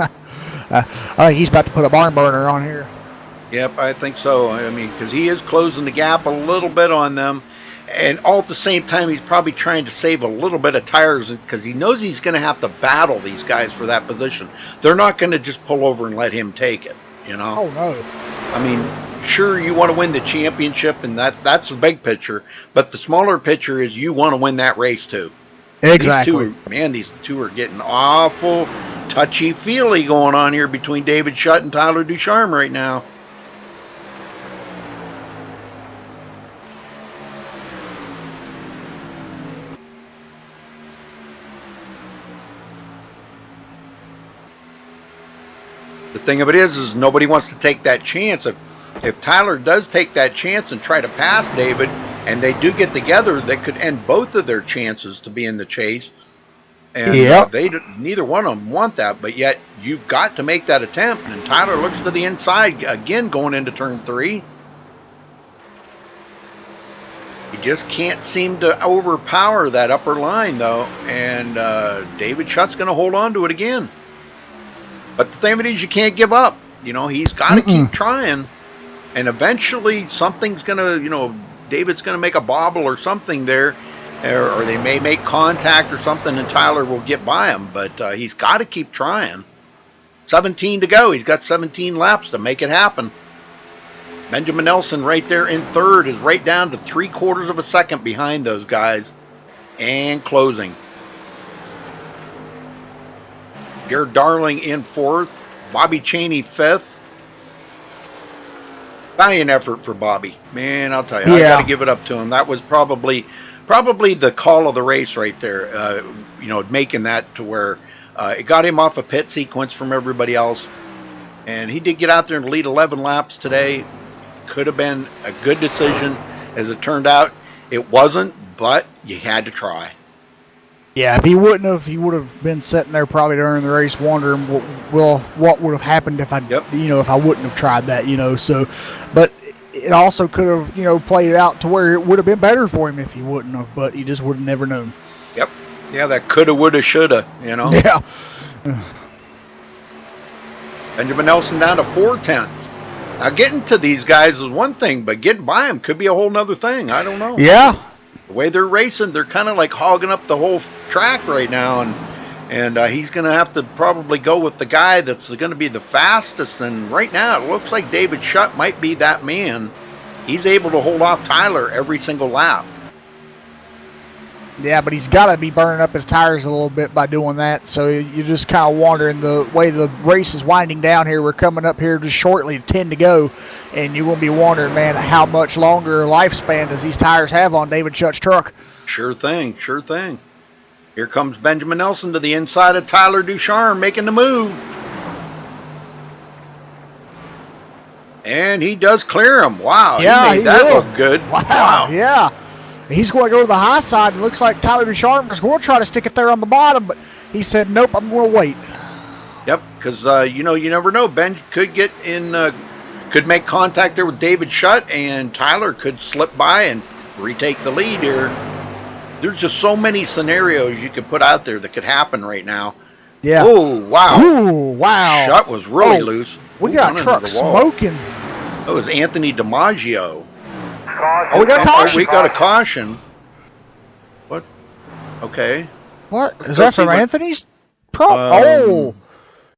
I think he's about to put a barn burner on here. Yep, I think so. I mean, because he is closing the gap a little bit on them. And all at the same time, he's probably trying to save a little bit of tires because he knows he's going to have to battle these guys for that position. They're not going to just pull over and let him take it, Oh, no. I mean, sure, you want to win the championship, and that's the big picture. But the smaller picture is you want to win that race, too. Exactly. These two are getting awful touchy-feely going on here between David Schutt and Tyler Ducharme right now. The thing of it is nobody wants to take that chance. If Tyler does take that chance and try to pass David, and they do get together, that could end both of their chances to be in the chase. And neither one of them want that, but yet you've got to make that attempt. And Tyler looks to the inside again going into turn 3. He just can't seem to overpower that upper line, though. And David Schutt's going to hold on to it again. But the thing of it is, you can't give up. He's got to keep trying. And eventually something's going to, David's going to make a bobble or something there. Or they may make contact or something, and Tyler will get by him. But he's got to keep trying. 17 to go. He's got 17 laps to make it happen. Benjamin Nelson right there in third is right down to 3/4 of a second behind those guys. And closing. Jared Darling in fourth. Bobby Cheney fifth. Valiant effort for Bobby. Man, I'll tell you, I got to give it up to him. That was probably the call of the race right there. Making that to where it got him off a pit sequence from everybody else. And he did get out there and lead 11 laps today. Could have been a good decision. As it turned out, it wasn't, but you had to try. Yeah, if he wouldn't have, he would have been sitting there probably during the race wondering what would have happened if I, if I wouldn't have tried that, So, but it also could have, played it out to where it would have been better for him if he wouldn't have, but he just would have never known. Yep. Yeah, that coulda, woulda, shoulda, Yeah. Benjamin Nelson down to 4/10. Now, getting to these guys is one thing, but getting by them could be a whole nother thing. I don't know. Yeah. The way they're racing, they're kind of like hogging up the whole track right now, and he's going to have to probably go with the guy that's going to be the fastest. And right now, it looks like David Schutt might be that man. He's able to hold off Tyler every single lap. Yeah, but he's got to be burning up his tires a little bit by doing that. So you're just kind of wondering the way the race is winding down here. We're coming up here just shortly, 10 to go. And you will be wondering, man, how much longer lifespan does these tires have on David Schutt's truck? Sure thing. Here comes Benjamin Nelson to the inside of Tyler Ducharme making the move. And he does clear him. Wow, Yeah, he made that look good. Wow. Yeah. He's going to go to the high side, and looks like Tyler Ducharme is going to try to stick it there on the bottom, but he said, nope, I'm going to wait. Yep, because, you never know. Ben could get in, could make contact there with David Shutt, and Tyler could slip by and retake the lead here. There's just so many scenarios you could put out there that could happen right now. Yeah. Oh, wow. Ooh, wow. Shutt was really loose. We got trucks smoking. That was Anthony DiMaggio. Caution. we got a caution. We got a caution. What? Okay. What? Let's Is go that from see what- Anthony's?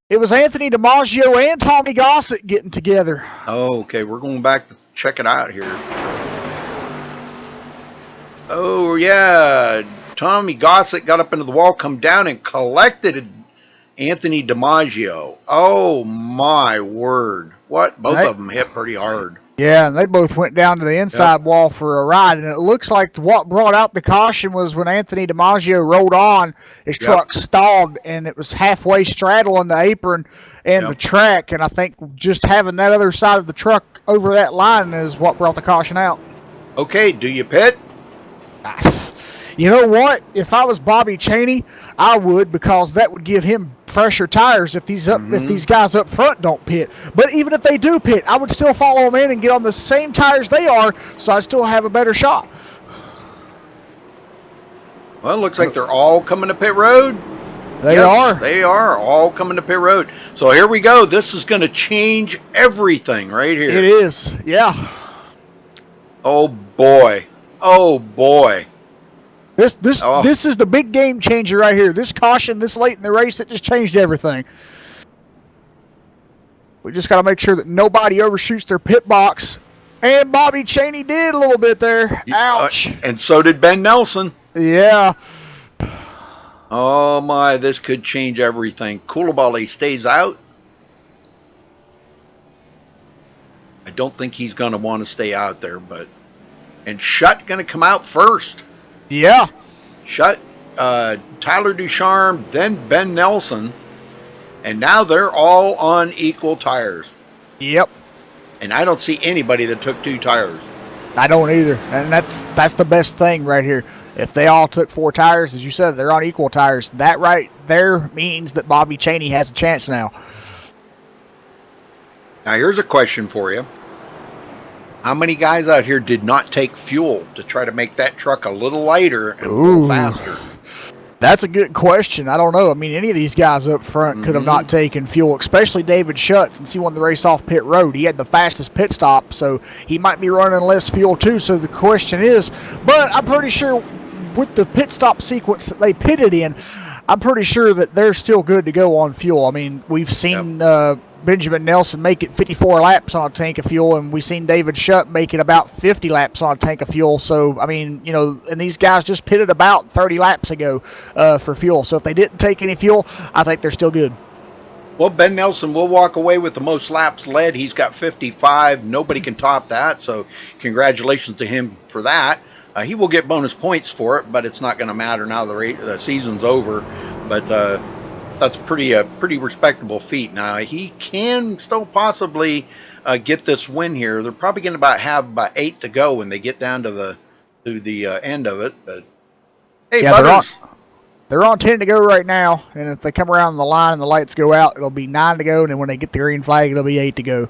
It was Anthony DiMaggio and Tommy Gossett getting together. Oh, okay. We're going back to check it out here. Oh, yeah. Tommy Gossett got up into the wall, come down, and collected Anthony DiMaggio. Oh, my word. What? Both of them hit pretty hard. Yeah, and they both went down to the inside wall for a ride, and it looks like what brought out the caution was when Anthony DiMaggio rolled on, his truck stalled, and it was halfway straddling the apron and the track, and I think just having that other side of the truck over that line is what brought the caution out. Okay, do you pit? You know what? If I was Bobby Chaney, I would, because that would give him fresher tires if these if these guys up front don't pit. But even if they do pit, I would still follow them in and get on the same tires they are, so I still have a better shot. Well, it looks like they're all coming to pit road. They are. They are all coming to pit road. So here we go. This is going to change everything right here. It is. Yeah. Oh boy. Oh boy. This is the big game changer right here. This caution this late in the race, it just changed everything. We just got to make sure that nobody overshoots their pit box. And Bobby Chaney did a little bit there. Ouch. And so did Ben Nelson. Yeah. Oh my, this could change everything. Koulibaly stays out. I don't think he's going to want to stay out there, but... And Shutt going to come out first. Yeah. Shutt, Tyler Ducharme, then Ben Nelson, and now they're all on equal tires. Yep. And I don't see anybody that took 2 tires. I don't either, and that's the best thing right here. If they all took 4 tires, as you said, they're on equal tires. That right there means that Bobby Chaney has a chance now. Now here's a question for you. How many guys out here did not take fuel to try to make that truck a little lighter and a little faster? That's a good question. I don't know. I mean, any of these guys up front could have not taken fuel, especially David Shutt, since he won the race off pit road. He had the fastest pit stop, so he might be running less fuel too. So the question is, but I'm pretty sure with the pit stop sequence that they pitted in, I'm pretty sure that they're still good to go on fuel. I mean, we've seen Benjamin Nelson make it 54 laps on a tank of fuel, and we've seen David Shutt make it about 50 laps on a tank of fuel. So, I mean, you know, and these guys just pitted about 30 laps ago for fuel. So if they didn't take any fuel, I think they're still good. Well, Ben Nelson will walk away with the most laps led. He's got 55. Nobody can top that, so congratulations to him for that. He will get bonus points for it, but it's not going to matter now the season's over. But that's pretty respectable feat. Now, he can still possibly get this win here. They're probably going to have about 8 to go when they get down to the end of it. But hey, yeah, they're on 10 to go right now, and if they come around the line and the lights go out, it'll be 9 to go, and then when they get the green flag, it'll be 8 to go.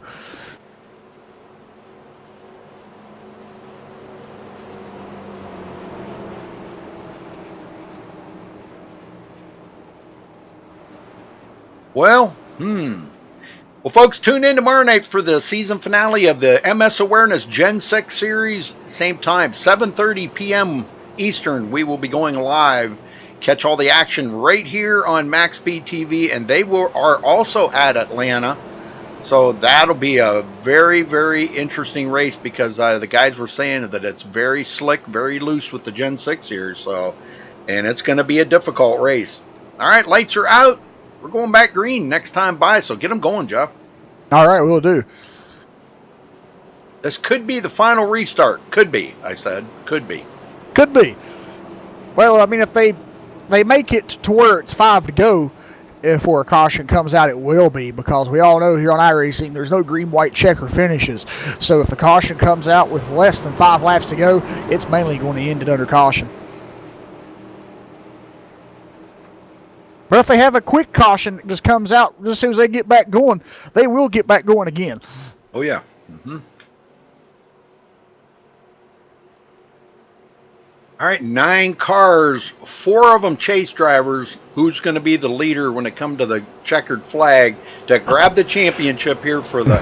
Well, folks, tune in tomorrow night for the season finale of the MS Awareness Gen 6 series. Same time, 7:30 p.m. Eastern. We will be going live. Catch all the action right here on MaxSpeedTV, and they are also at Atlanta. So that'll be a very, very interesting race because the guys were saying that it's very slick, very loose with the Gen 6 here. So, and it's going to be a difficult race. All right, lights are out. We're going back green next time by, so get them going, Jeff. All right, we'll do. This could be the final restart. Could be, I said. Could be. Could be. Well, I mean, if they make it to where it's 5 to go, before a caution comes out, it will be, because we all know here on iRacing there's no green, white checker finishes. So if the caution comes out with less than 5 laps to go, it's mainly going to end it under caution. But if they have a quick caution that just comes out just as soon as they get back going, they will get back going again. Oh, yeah. All right, 9 cars, 4 of them chase drivers. Who's going to be the leader when it comes to the checkered flag to grab the championship here for the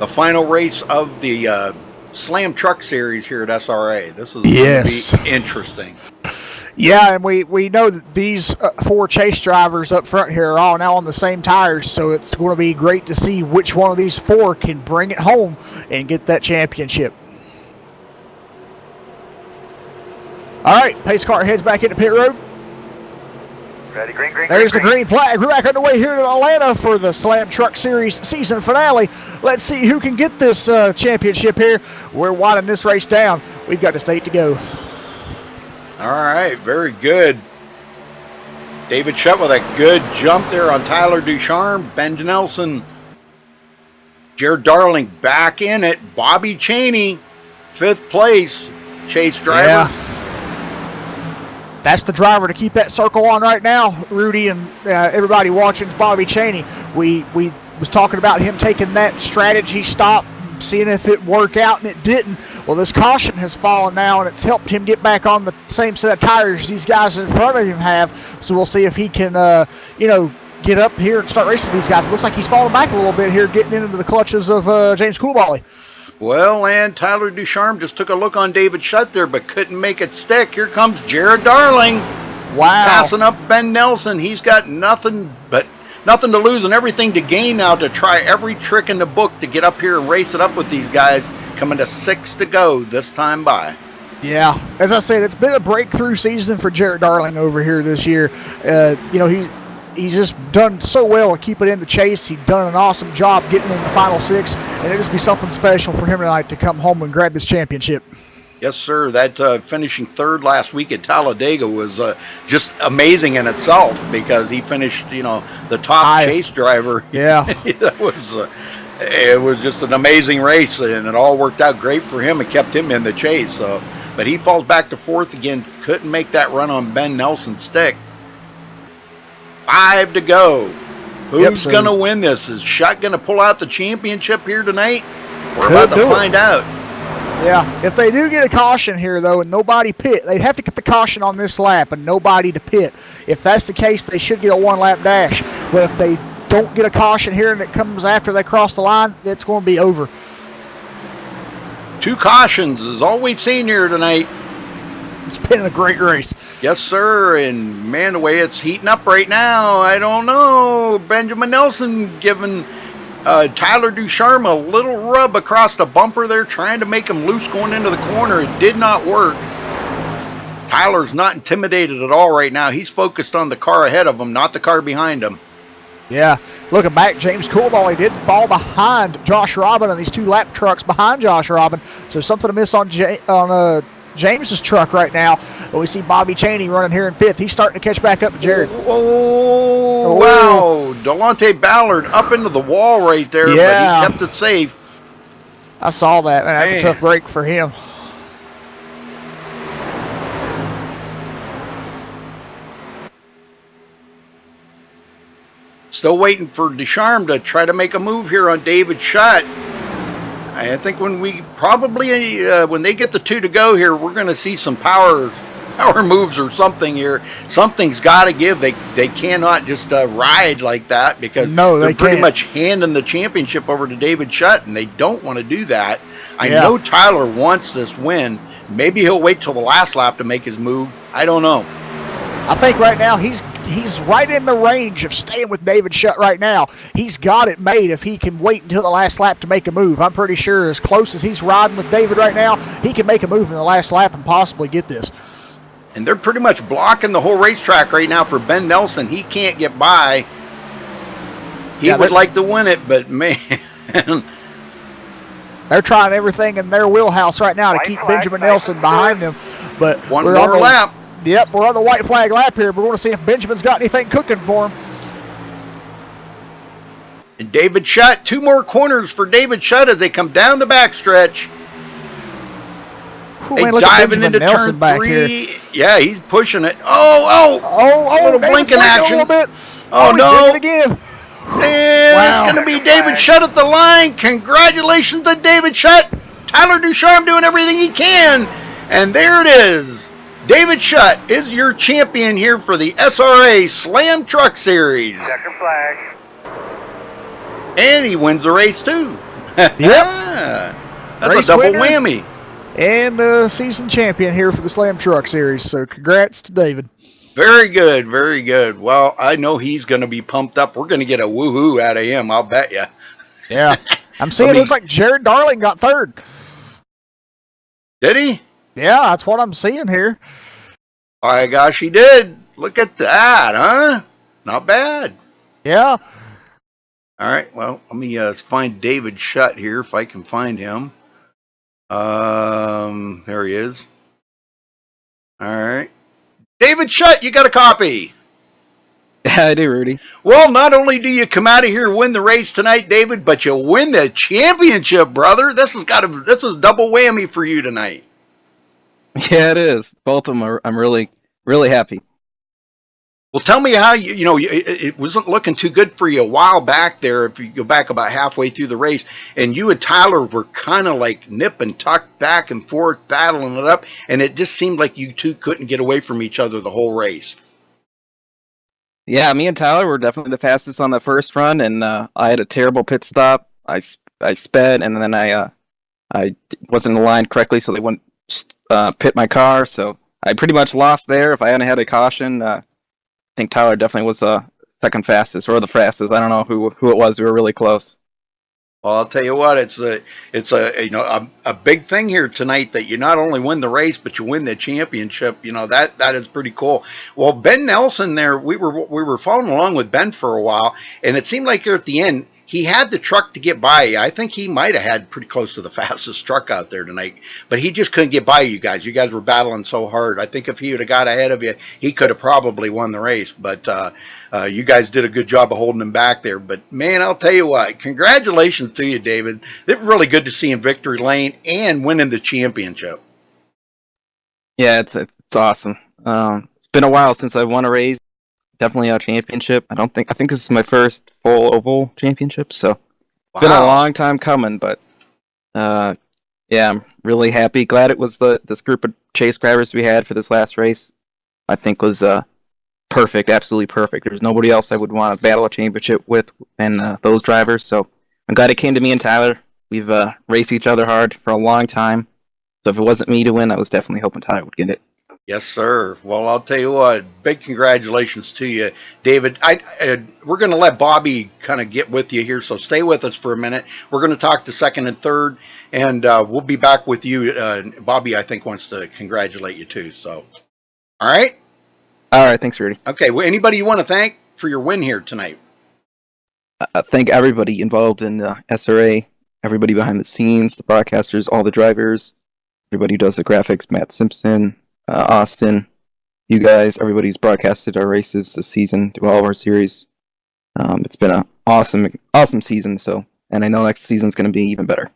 final race of the Slam Truck Series here at SRA? This is going to be interesting. Yeah, and we know that these 4 chase drivers up front here are all now on the same tires, so it's going to be great to see which one of these 4 can bring it home and get that championship. All right, pace car heads back into pit road. Ready, green, green, There's green, the green flag. We're back underway here in Atlanta for the Slam Truck Series season finale. Let's see who can get this championship here. We're winding this race down. We've got just 8 to go. All right, very good. David Shutt with a good jump there on Tyler Ducharme. Ben Nelson, Jared Darling back in it. Bobby Chaney, 5th place, chase driver. Yeah. That's the driver to keep that circle on right now, Rudy, and everybody watching. Bobby Chaney. We was talking about him taking that strategy stop, seeing if it worked out, and it didn't. Well, this caution has fallen now, and it's helped him get back on the same set of tires these guys in front of him have. So we'll see if he can, get up here and start racing these guys. It looks like he's falling back a little bit here, getting into the clutches of James Coolbally. Well, and Tyler Ducharme just took a look on David Shutt there, but couldn't make it stick. Here comes Jared Darling. Wow. Passing up Ben Nelson. He's got nothing to lose and everything to gain now to try every trick in the book to get up here and race it up with these guys. Coming to 6 to go this time by. Yeah, as I said, it's been a breakthrough season for Jared Darling over here this year. He's just done so well to keep it in the chase. He's done an awesome job getting in the final 6, and it'll just be something special for him tonight to come home and grab this championship. Yes, sir. That finishing 3rd last week at Talladega was just amazing in itself, because he finished, the top chase driver. Yeah. It was just an amazing race, and it all worked out great for him and kept him in the chase. So, but he falls back to 4th again. Couldn't make that run on Ben Nelson's stick. 5 to go. Who's going to win this? Is Shutt going to pull out the championship here tonight? We're about to find out. Yeah, if they do get a caution here, though, and nobody pit, they'd have to get the caution on this lap and nobody to pit. If that's the case, they should get a 1-lap dash. But if they don't get a caution here and it comes after they cross the line, it's going to be over. 2 cautions is all we've seen here tonight. It's been a great race. Yes, sir. And, man, the way it's heating up right now, I don't know. Benjamin Nelson giving Tyler Ducharme a little rub across the bumper there, trying to make him loose going into the corner. It did not work. Tyler's not intimidated at all right now. He's focused on the car ahead of him, not the car behind him. Yeah, looking back, James Coolbally did fall behind Josh Robin on these 2 lap trucks behind Josh Robin. So something to miss on James's truck right now. But we see Bobby Chaney running here in 5th. He's starting to catch back up to Jared. Oh, wow. Delonte Ballard up into the wall right there, but he kept it safe. I saw that. Man, that's a tough break for him. Still waiting for Ducharme to try to make a move here on David Shutt. I think when we when they get the 2 to go here, we're going to see some power moves or something here. Something's got to give. They cannot just ride like that, because they're pretty much handing the championship over to David Shutt, and they don't want to do that. I know Tyler wants this win. Maybe he'll wait till the last lap to make his move. I don't know. I think right now he's right in the range of staying with David Shutt right now. He's got it made if he can wait until the last lap to make a move. I'm pretty sure as close as he's riding with David right now, he can make a move in the last lap and possibly get this. And they're pretty much blocking the whole racetrack right now for Ben Nelson. He can't get by. He would like to win it, but man. They're trying everything in their wheelhouse right now to keep Benjamin Nelson behind them. But one more lap. Yep, we're on the white flag lap here, but we want to see if Benjamin's got anything cooking for him. And David Shutt, 2 more corners for David Shutt as they come down the backstretch. Ooh, Hey, man, look at diving into Benjamin Nelson turn back 3. here. Yeah, he's pushing it. Oh, Oh, a little David's blinking blinking action. a little bit. Oh, he's no. blinking again. And Wow. it's going to be David Shutt at the line. Congratulations to David Shutt. Tyler Ducharme doing everything he can. And there it is. David Shutt is your champion here for the SRA Slam Truck Series. Checker flag. And he wins the race too. Yep. That's Race a double winner. whammy. And season champion here for the Slam Truck Series. So congrats to David. Very good, very good. Well, I know he's going to be pumped up. We're going to get a woohoo out of him, I'll bet you. Yeah. I'm seeing it looks like Jared Darling got 3rd. Did he? Yeah, that's what I'm seeing here. My gosh, he did. Look at that, huh? Not bad. Yeah. All right, well, let me find David Shutt here if I can find him. There he is. All right. David Shutt, you got a copy. Yeah, I do, Rudy. Well, not only do you come out of here and win the race tonight, David, but you win the championship, brother. This is a double whammy for you tonight. Yeah, it is. Both of them are. I'm really, really happy. Well, tell me how it wasn't looking too good for you a while back there. If you go back about halfway through the race, and you and Tyler were kind of like nip and tuck back and forth, battling it up, and it just seemed like you two couldn't get away from each other the whole race. Yeah, me and Tyler were definitely the fastest on the first run, and I had a terrible pit stop. I sped, and then I wasn't aligned correctly, so they wouldn't pit my car. So I pretty much lost there. If I hadn't had a caution, I think Tyler definitely was second fastest or the fastest. I don't know who it was. We were really close. Well, I'll tell you what, it's a big thing here tonight that you not only win the race, but you win the championship. That is pretty cool. Well, Ben Nelson there, we were following along with Ben for a while, and it seemed like there at the end he had the truck to get by. I think he might have had pretty close to the fastest truck out there tonight, but he just couldn't get by you guys. You guys were battling so hard. I think if he would have got ahead of you, he could have probably won the race, but you guys did a good job of holding him back there. But, man, I'll tell you what, congratulations to you, David. It's really good to see in victory lane and winning the championship. Yeah, it's awesome. It's been a while since I've won a race. Definitely a championship. I think this is my first full oval championship, so it's been a long time coming, but yeah, I'm really happy. Glad it was this group of chase drivers we had for this last race. I think was perfect, absolutely perfect. There's nobody else I would want to battle a championship with than those drivers, so I'm glad it came to me and Tyler. We've raced each other hard for a long time, so if it wasn't me to win, I was definitely hoping Tyler would get it. Yes, sir. Well, I'll tell you what, big congratulations to you, David. We're going to let Bobby kind of get with you here, so stay with us for a minute. We're going to talk to second and third, and we'll be back with you. Bobby, I think, wants to congratulate you too. So, all right? All right, thanks, Rudy. Okay, well, anybody you want to thank for your win here tonight? Thank everybody involved in SRA, everybody behind the scenes, the broadcasters, all the drivers, everybody who does the graphics, Matt Simpson, Austin, you guys, everybody's broadcasted our races this season through all of our series. It's been an awesome season, and I know next season's going to be even better.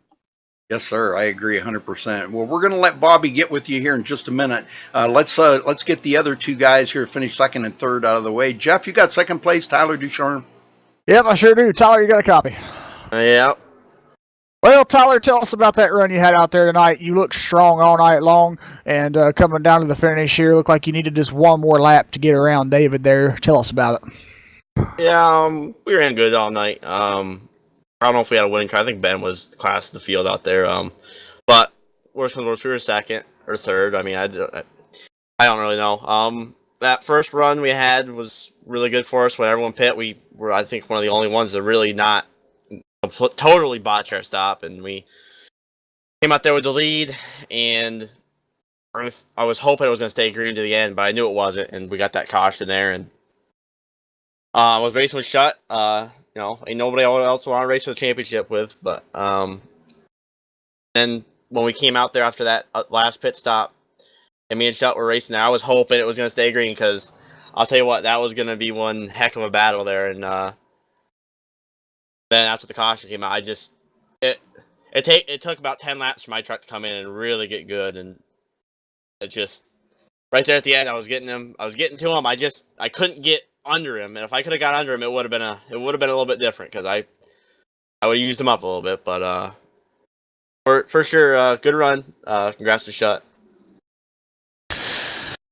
Yes, sir. I agree 100%. Well, we're going to let Bobby get with you here in just a minute. Let's get the other two guys here finish second and third out of the way. Jeff, you got second place. Tyler Ducharme. Yep, I sure do. Tyler, you got a copy. Yeah. Well, Tyler, tell us about that run you had out there tonight. You looked strong all night long, and coming down to the finish here, looked like you needed just one more lap to get around David there. Tell us about it. Yeah, we ran good all night. I don't know if we had a winning car. I think Ben was the class of the field out there. But worst comes to worst, we were second or third. I mean, I don't really know. That first run we had was really good for us. When everyone pit, we were, I think, one of the only ones that really not totally botched our stop, and we came out there with the lead, and I was hoping it was going to stay green to the end, but I knew it wasn't, and we got that caution there, and with racing with Shutt, ain't nobody else I want to race for the championship with, but then when we came out there after that last pit stop, and me and Shutt were racing there. I was hoping it was going to stay green because I'll tell you what, that was going to be one heck of a battle there. And then after the caution came out, it took about 10 laps for my truck to come in and really get good. And it just right there at the end, I was getting to him. I couldn't get under him. And if I could have got under him, it would have been a little bit different because I would have used him up a little bit. But for sure, good run. Congrats to Shutt.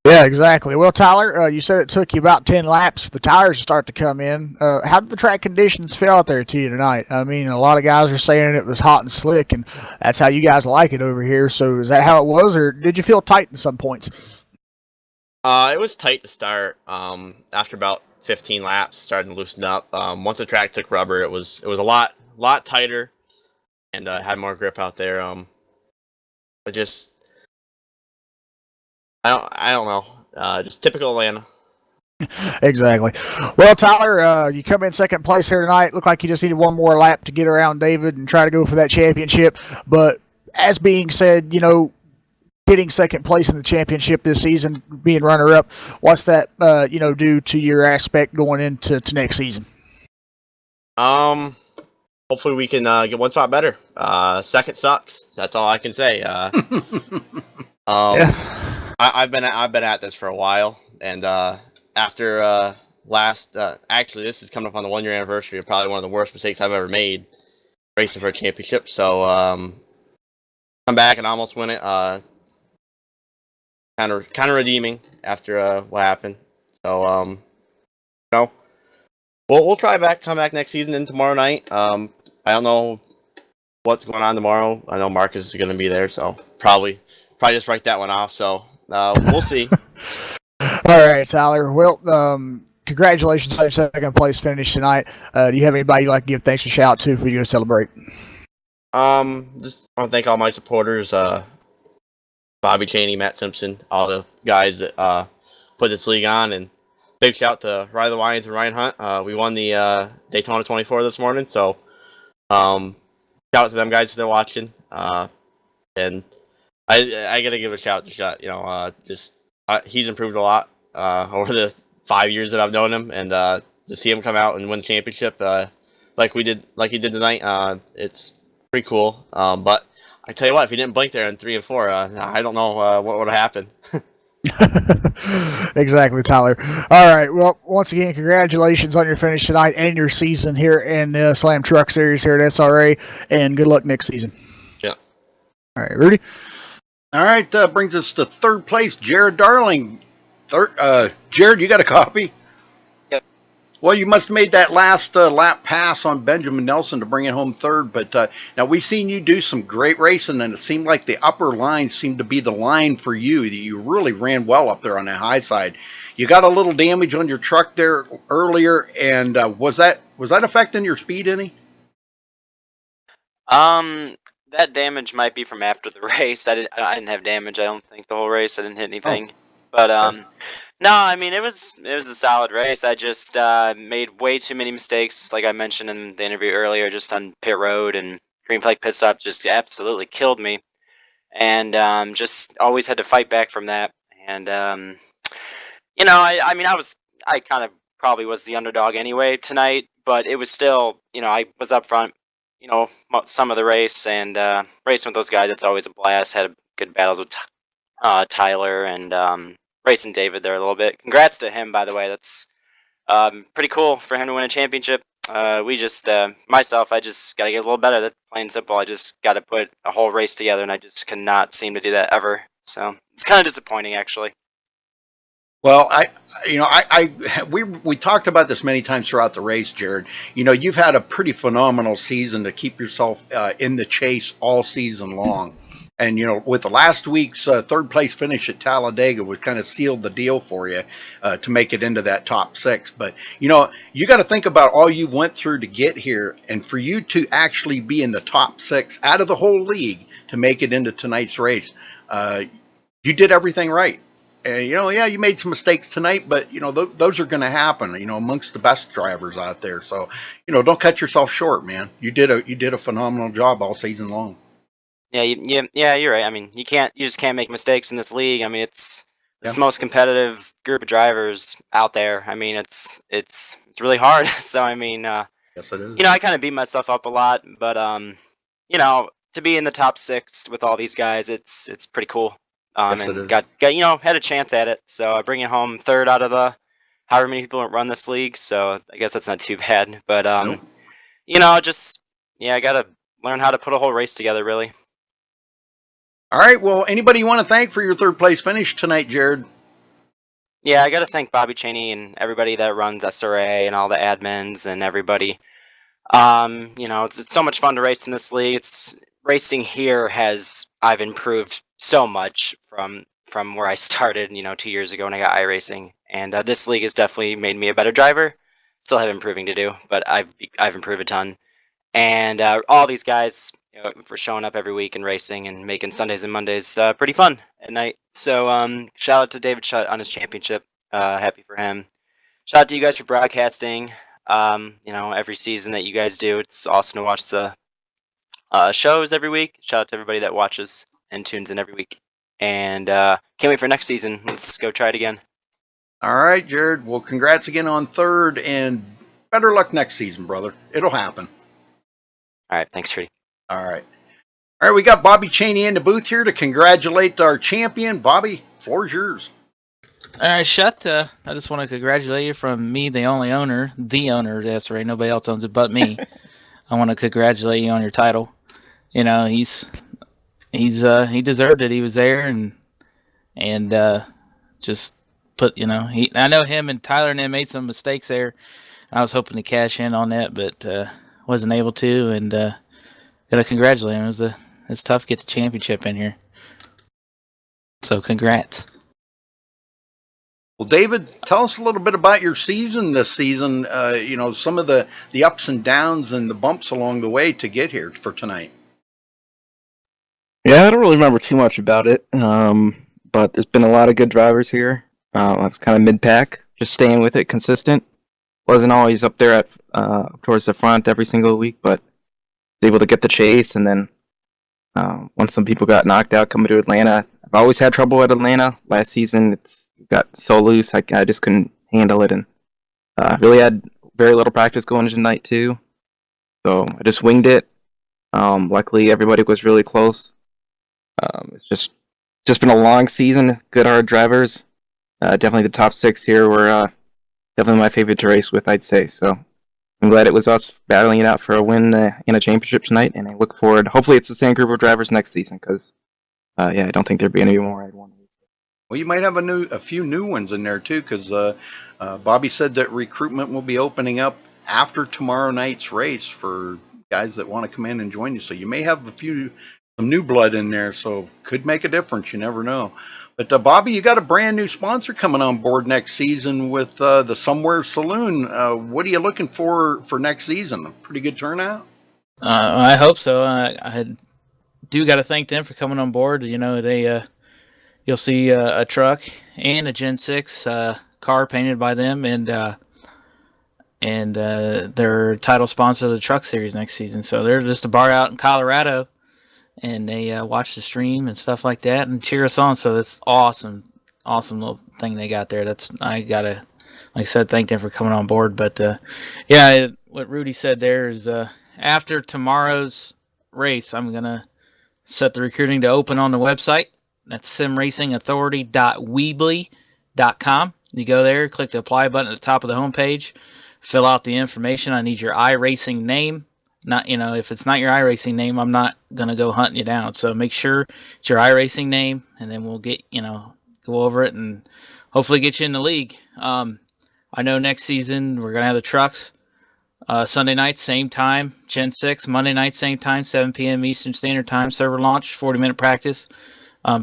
Yeah, exactly. Well, Tyler, you said it took you about 10 laps for the tires to start to come in. How did the track conditions feel out there to you tonight? I mean, a lot of guys are saying it was hot and slick, and that's how you guys like it over here. So is that how it was, or did you feel tight in some points? It was tight to start. After about 15 laps, starting to loosen up. Once the track took rubber, it was a lot tighter, and had more grip out there. I don't know. Just typical Atlanta. Exactly. Well, Tyler, you come in second place here tonight. Looked like you just needed one more lap to get around David and try to go for that championship. But as being said, getting second place in the championship this season, being runner-up, what's that, do to your aspect going into next season? Hopefully we can get one spot better. Second sucks. That's all I can say. Yeah. I've been at this for a while, and after actually this is coming up on the 1-year anniversary of probably one of the worst mistakes I've ever made, racing for a championship. So come back and almost win it. Kind of redeeming after what happened. So we'll come back next season and tomorrow night. I don't know what's going on tomorrow. I know Marcus is going to be there, so probably just write that one off. So we'll see. All right, Tyler. Well, congratulations on your second place finish tonight. Do you have anybody you'd like to give thanks and shout out to for you to celebrate? Just want to thank all my supporters, Bobby Cheney, Matt Simpson, all the guys that put this league on, and big shout to Riley Lyons and Ryan Hunt. We won the Daytona 24 this morning, so shout out to them guys if they're watching. And I gotta give a shout out to Shutt. He's improved a lot over the 5 years that I've known him, and to see him come out and win the championship like he did tonight, it's pretty cool. But I tell you what, if he didn't blink there in 3 and 4, I don't know what would have happened. Exactly, Tyler. All right. Well, once again, congratulations on your finish tonight and your season here in the Slam Truck Series here at SRA, and good luck next season. Yeah. All right, Rudy. All right, brings us to third place, Jared Darling. Jared, you got a copy? Yep. Well, you must have made that last lap pass on Benjamin Nelson to bring it home third. But now we've seen you do some great racing, and it seemed like the upper line seemed to be the line for you. That you really ran well up there on that high side. You got a little damage on your truck there earlier, and was that affecting your speed any? That damage might be from after the race. I didn't have damage. I don't think the whole race. I didn't hit anything. But no, I mean it was a solid race. I just made way too many mistakes, like I mentioned in the interview earlier, just on pit road, and green flag pit stop just absolutely killed me, and just always had to fight back from that. And I kind of probably was the underdog anyway tonight, but it was still, I was up front, some of the race, and racing with those guys, it's always a blast. Had good battles with Tyler and racing David there a little bit. Congrats to him, by the way. That's pretty cool for him to win a championship. I just got to get a little better. That's plain and simple. I just got to put a whole race together, and I just cannot seem to do that ever. So it's kind of disappointing, actually. Well, we talked about this many times throughout the race, Jared. You've had a pretty phenomenal season to keep yourself in the chase all season long. And, with the last week's third place finish at Talladega, we kind of sealed the deal for you to make it into that top 6. But, you got to think about all you went through to get here, and for you to actually be in the top 6 out of the whole league to make it into tonight's race, you did everything right. You made some mistakes tonight, but, those are going to happen, amongst the best drivers out there. So, don't cut yourself short, man. You did a phenomenal job all season long. Yeah, you're right. I mean, you just can't make mistakes in this league. I mean, it's the most competitive group of drivers out there. I mean, it's really hard. So I mean, Yes, it is. I kind of beat myself up a lot, but to be in the top 6 with all these guys, it's pretty cool. Yes, it And is. got had a chance at it. So I bring it home 3rd out of the however many people run this league. So I guess that's not too bad. But Nope. just I gotta learn how to put a whole race together, really. All right. Well, anybody you want to thank for your 3rd place finish tonight, Jared? Yeah, I got to thank Bobby Cheney and everybody that runs SRA and all the admins and everybody. It's so much fun to race in this league. It's racing here I've improved so much from where I started, 2 years ago when I got iRacing, and this league has definitely made me a better driver. Still have improving to do, but I've improved a ton. And all these guys for showing up every week and racing and making Sundays and Mondays pretty fun at night. So shout out to David Shutt on his championship. Happy for him. Shout out to you guys for broadcasting. Every season that you guys do. It's awesome to watch the shows every week. Shout out to everybody that watches and tunes in every week. And can't wait for next season. Let's go try it again. All right, Jared. Well, congrats again on 3rd, and better luck next season, brother. It'll happen. All right, thanks, Freddie. All right. All right, we got Bobby Cheney in the booth here to congratulate our champion. Bobby, floor's yours. All right, Shutt. I just want to congratulate you from me, the only owner, of SRA. Nobody else owns it but me. I want to congratulate you on your title. He deserved it. He was there and just put, I know him and Tyler and them made some mistakes there. I was hoping to cash in on that, but wasn't able to. And gotta congratulate him. It's tough to get the championship in here. So congrats. Well, David, tell us a little bit about your season this season. Some of the ups and downs and the bumps along the way to get here for tonight. Yeah, I don't really remember too much about it, but there's been a lot of good drivers here. I was kind of mid-pack, just staying with it, consistent. Wasn't always up there at towards the front every single week, but was able to get the chase. And then once some people got knocked out coming to Atlanta, I've always had trouble at Atlanta. Last season, it got so loose, I just couldn't handle it, and really had very little practice going into night 2. So I just winged it. Luckily, everybody was really close. It's just been a long season. Good hard drivers. Definitely the top 6 here were definitely my favorite to race with, I'd say. So I'm glad it was us battling it out for a win in a championship tonight, and I look forward. Hopefully, it's the same group of drivers next season, because I don't think there'd be any more I'd want. Well, you might have a few new ones in there too, because Bobby said that recruitment will be opening up after tomorrow night's race for guys that want to come in and join you. So you may have some new blood in there, so could make a difference. You never know. But Bobby, you got a brand new sponsor coming on board next season with the Somewhere Saloon. What are you looking for next season? A pretty good turnout? I hope so. I do got to thank them for coming on board. You'll see a truck and a Gen 6 car painted by them, and they're title sponsor of the truck series next season. So they're just a bar out in Colorado, and they watch the stream and stuff like that and cheer us on. So that's awesome little thing they got there. I gotta, like I said, thank them for coming on board. But what Rudy said there is after tomorrow's race, I'm gonna set the recruiting to open on the website. That's simracingauthority.weebly.com. You go there, click the apply button at the top of the homepage, fill out the information. I need your iRacing name. If it's not your iRacing name, I'm not going to go hunting you down. So make sure it's your iRacing name, and then we'll get, go over it and hopefully get you in the league. I know next season we're going to have the trucks. Sunday night, same time, Gen 6. Monday night, same time, 7 p.m. Eastern Standard Time, server launch, 40-minute practice.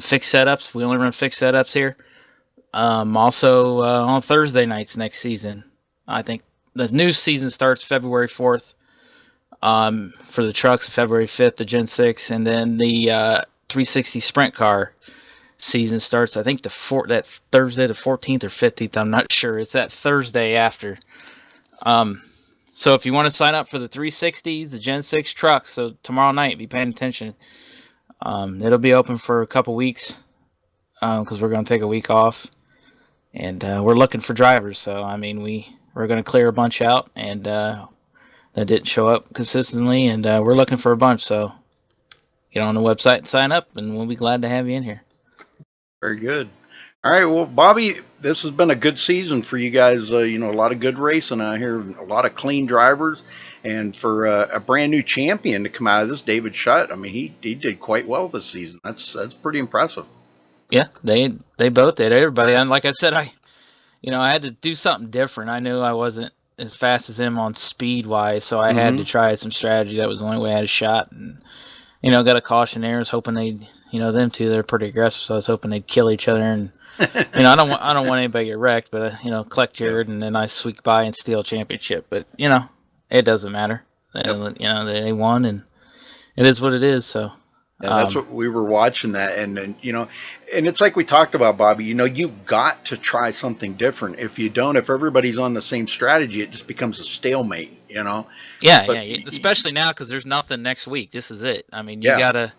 Fixed setups. We only run fixed setups here. Also, on Thursday nights next season. I think the new season starts February 4th for the trucks, February 5th, the Gen 6, and then the 360 Sprint car season starts, I think, that Thursday, the 14th or 15th. I'm not sure. It's that Thursday after. So if you want to sign up for the 360s, the Gen 6 trucks, so tomorrow night, be paying attention. It'll be open for a couple weeks because we're going to take a week off, and we're looking for drivers. So I mean, we're going to clear a bunch out, and that didn't show up consistently, and we're looking for a bunch. So get on the website and sign up, and we'll be glad to have you in here. Very good. All right, well, Bobby, this has been a good season for you guys. A lot of good racing out here, a lot of clean drivers, and for a brand new champion to come out of this, David Shutt. I mean, he did quite well this season. That's pretty impressive. Yeah, they both did. Everybody, and like I said, I had to do something different. I knew I wasn't as fast as him on speed wise, so I had to try some strategy. That was the only way I had a shot, and got a caution there. I was hoping they'd, them two, they're pretty aggressive, so I was hoping they'd kill each other. And I don't want anybody to get wrecked, but collect Jared, and then I squeak by and steal a championship. But it doesn't matter. They won, and it is what it is. So. Yeah, that's what we were watching that, and and it's like we talked about, Bobby. You've got to try something different. If you don't, if everybody's on the same strategy, it just becomes a stalemate. Yeah, but, especially now because there's nothing next week. This is it. I mean, you gotta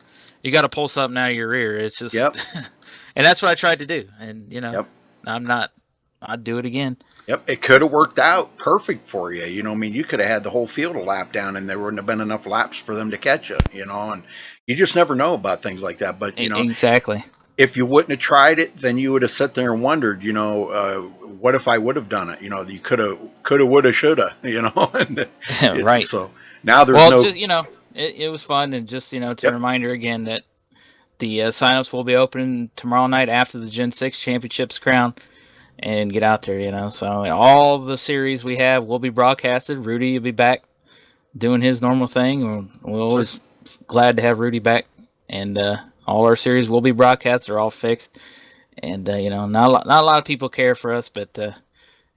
pull something out of your rear. It's just, and that's what I tried to do. And I'd do it again. Yep, it could have worked out perfect for you. You could have had the whole field a lap down, and there wouldn't have been enough laps for them to catch you. And you just never know about things like that. But exactly. If you wouldn't have tried it, then you would have sat there and wondered, what if I would have done it? You coulda, woulda, shoulda. Right. So now there's it was fun, and just to reminder again that the signups will be open tomorrow night after the Gen 6 Championships crown, and get out there. So all the series we have will be broadcasted. Rudy will be back doing his normal thing. We're always glad to have Rudy back, and all our series will be broadcast. They're all fixed, and not a lot of people care for us, but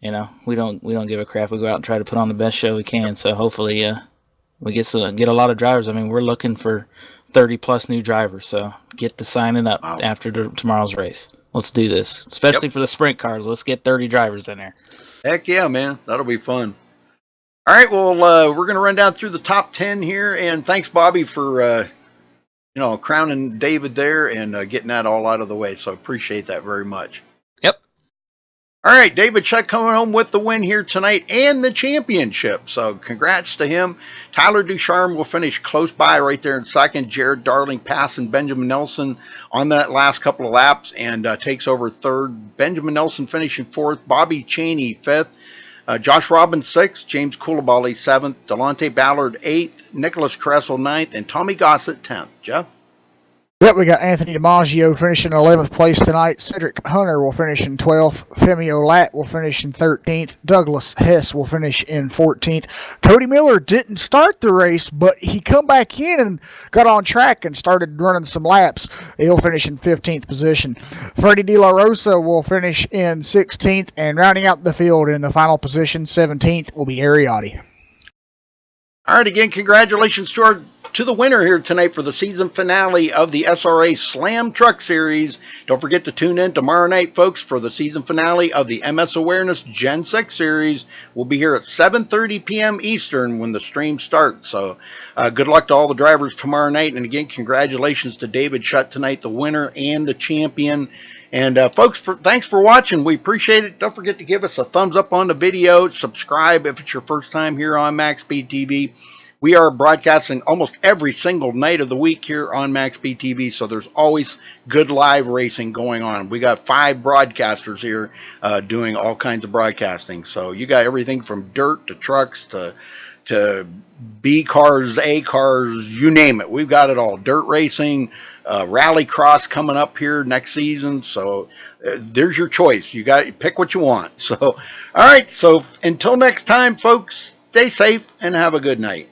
we don't give a crap. We go out and try to put on the best show we can. So hopefully we get a lot of drivers. I mean, we're looking for 30 plus new drivers, so get to signing up after tomorrow's race. Let's do this, especially for the sprint cars. Let's get 30 drivers in there. Heck yeah, man. That'll be fun. All right, well, we're going to run down through the top 10 here, and thanks, Bobby, for, crowning David there and getting that all out of the way, so appreciate that very much. Yep. All right, David Shutt coming home with the win here tonight and the championship, so congrats to him. Tyler Ducharme will finish close by right there in second. Jared Darling passing Benjamin Nelson on that last couple of laps and takes over third. Benjamin Nelson finishing fourth. Bobby Cheney fifth. Josh Robbins sixth. James Coulibaly seventh. Delonte Ballard eighth. Nicholas Kressel ninth. And Tommy Gossett 10th. Jeff? Yep, we got Anthony DiMaggio finishing 11th place tonight. Cedric Hunter will finish in 12th. Femi Olat will finish in 13th. Douglas Hess will finish in 14th. Cody Miller didn't start the race, but he come back in and got on track and started running some laps. He'll finish in 15th position. Freddie De La Rosa will finish in 16th, and rounding out the field in the final position, 17th, will be Ariotti. All right, again, congratulations to the winner here tonight for the season finale of the SRA Slam Truck Series. Don't forget to tune in tomorrow night, folks, for the season finale of the MS Awareness Gen 6 Series. We'll be here at 7:30 p.m. Eastern when the stream starts. So good luck to all the drivers tomorrow night. And again, congratulations to David Shutt tonight, the winner and the champion. And folks, thanks for watching. We appreciate it. Don't forget to give us a thumbs up on the video. Subscribe if it's your first time here on MaxSpeedTV. We are broadcasting almost every single night of the week here on MaxSpeedTV, so there's always good live racing going on. We got 5 broadcasters here doing all kinds of broadcasting. So you got everything from dirt to trucks to B cars, A cars, you name it. We've got it all. Dirt racing, rally cross coming up here next season. So there's your choice. You pick what you want. So, all right. So until next time, folks, stay safe and have a good night.